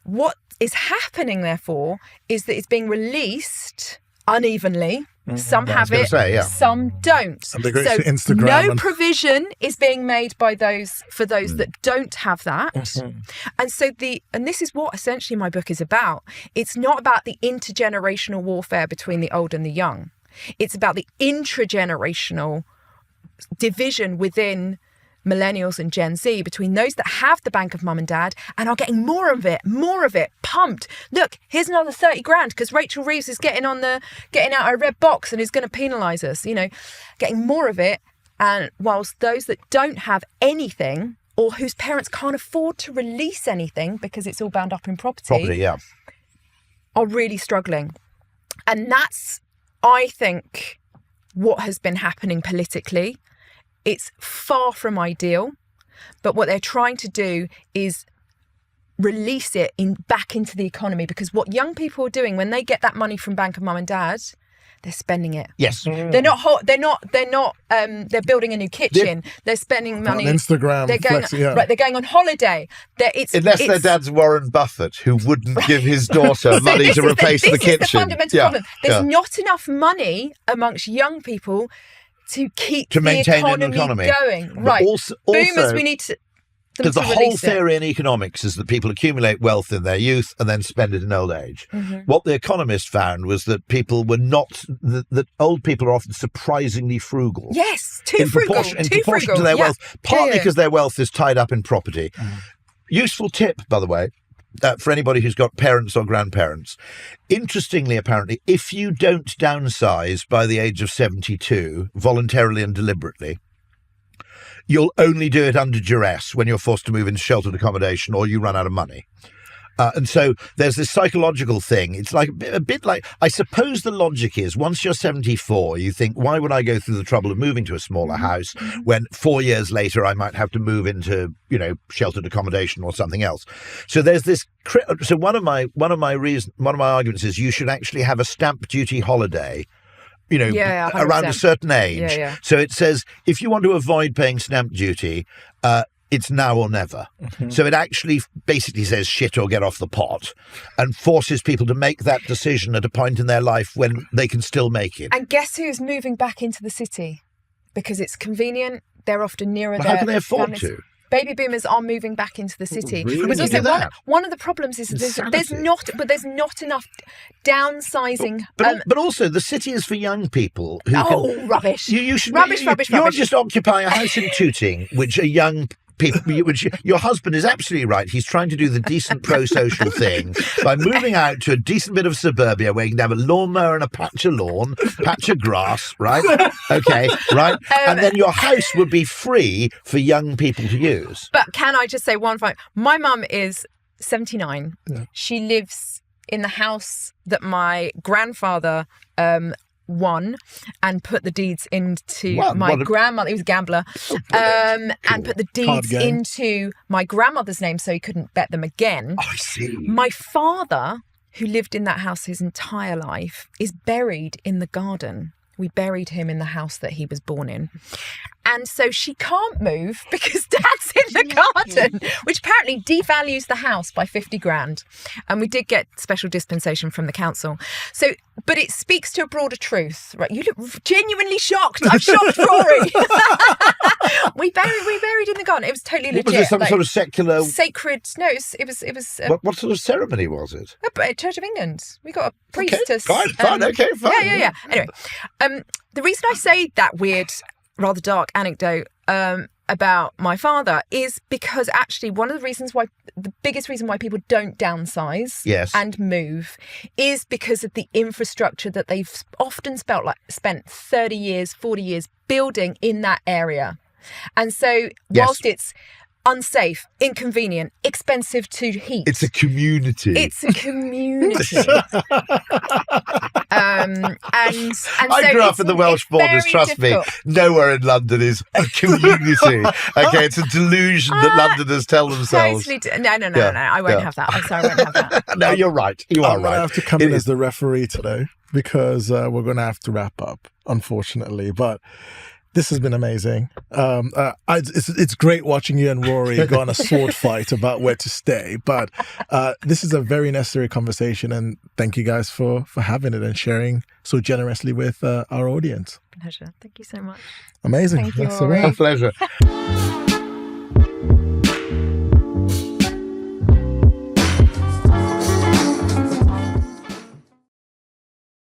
what is happening, therefore, is that it's being released unevenly. Some have it, some don't. So no provision is being made by for those that don't have that. And so this is what essentially my book is about. It's not about the intergenerational warfare between the old and the young. It's about the intragenerational division within Millennials and Gen Z, between those that have the bank of mum and dad and are getting more of it, pumped. Look, here's another 30 grand because Rachel Reeves is getting out a red box and is going to penalise us, getting more of it. And whilst those that don't have anything or whose parents can't afford to release anything because it's all bound up in property are really struggling. And that's, I think, what has been happening politically. It's far from ideal, but what they're trying to do is release it back into the economy, because what young people are doing when they get that money from Bank of Mum and Dad, they're spending it. Yes. They're building a new kitchen. They're spending money on Instagram. They're going on holiday. Unless their dad's Warren Buffett, who wouldn't give his daughter money to replace the kitchen. This is the fundamental problem. There's not enough money amongst young people to maintain the economy going. Right. Boomers, we need to. Because the whole theory in economics is that people accumulate wealth in their youth and then spend it in old age. What the economist found was that that old people are often surprisingly frugal. Yes, too frugal. In proportion to their wealth, partly because their wealth is tied up in property. Useful tip, by the way, for anybody who's got parents or grandparents. Interestingly, apparently, if you don't downsize by the age of 72, voluntarily and deliberately, you'll only do it under duress when you're forced to move into sheltered accommodation or you run out of money. And so there's this psychological thing. It's like a bit like, I suppose the logic is, once you're 74, you think, why would I go through the trouble of moving to a smaller house when 4 years later I might have to move into, sheltered accommodation or something else? So there's this. So one of my arguments is you should actually have a stamp duty holiday. Around a certain age. So it says, if you want to avoid paying stamp duty, it's now or never. So it actually basically says shit or get off the pot and forces people to make that decision at a point in their life when they can still make it. And guess who's moving back into the city? Because it's convenient. They're often nearer their How can they afford families. To? Baby boomers are moving back into the city. Really? But also one of the problems is there's not enough downsizing. But also the city is for young people who rubbish. You should rubbish. You're just occupying a house in Tooting, which are young people, which your husband is absolutely right. He's trying to do the decent pro-social thing by moving out to a decent bit of suburbia where you can have a lawnmower and a patch of lawn, patch of grass, right? Okay, right? And then your house would be free for young people to use. But can I just say one thing? My mum is 79. Yeah. She lives in the house that my grandfather won and put the deeds into my grandmother. He was a gambler, and put the deeds into my grandmother's name so he couldn't bet them again. I see. My father, who lived in that house his entire life, is buried in the garden. We buried him in the house that he was born in. And so she can't move because Dad's in the garden, which apparently devalues the house by 50 grand. And we did get special dispensation from the council. So, but it speaks to a broader truth, right? You look genuinely shocked. I've shocked Rory. we buried in the garden. It was totally legit. Was it some sort of secular? Sacred? No, it was. What sort of ceremony was it? Church of England. We got a priest. Okay, fine. Yeah. Anyway, the reason I say that weird, rather dark anecdote about my father is because actually the biggest reason why people don't downsize and move is because of the infrastructure that they've often spent 30 years, 40 years building in that area. And so whilst it's unsafe, inconvenient, expensive to heat. It's a community. It's a community. And I grew up in the Welsh borders, trust me. Nowhere in London is a community. Okay, it's a delusion that Londoners tell themselves. Totally no, I won't have that. I'm sorry, I won't have that. No, you're right. You are right. I have to come in as the referee today because we're going to have to wrap up, unfortunately. But this has been amazing. It's great watching you and Rory go on a sword fight about where to stay. But this is a very necessary conversation, and thank you guys for having it and sharing so generously with our audience. Pleasure. Thank you so much. Amazing. Thank you, A pleasure.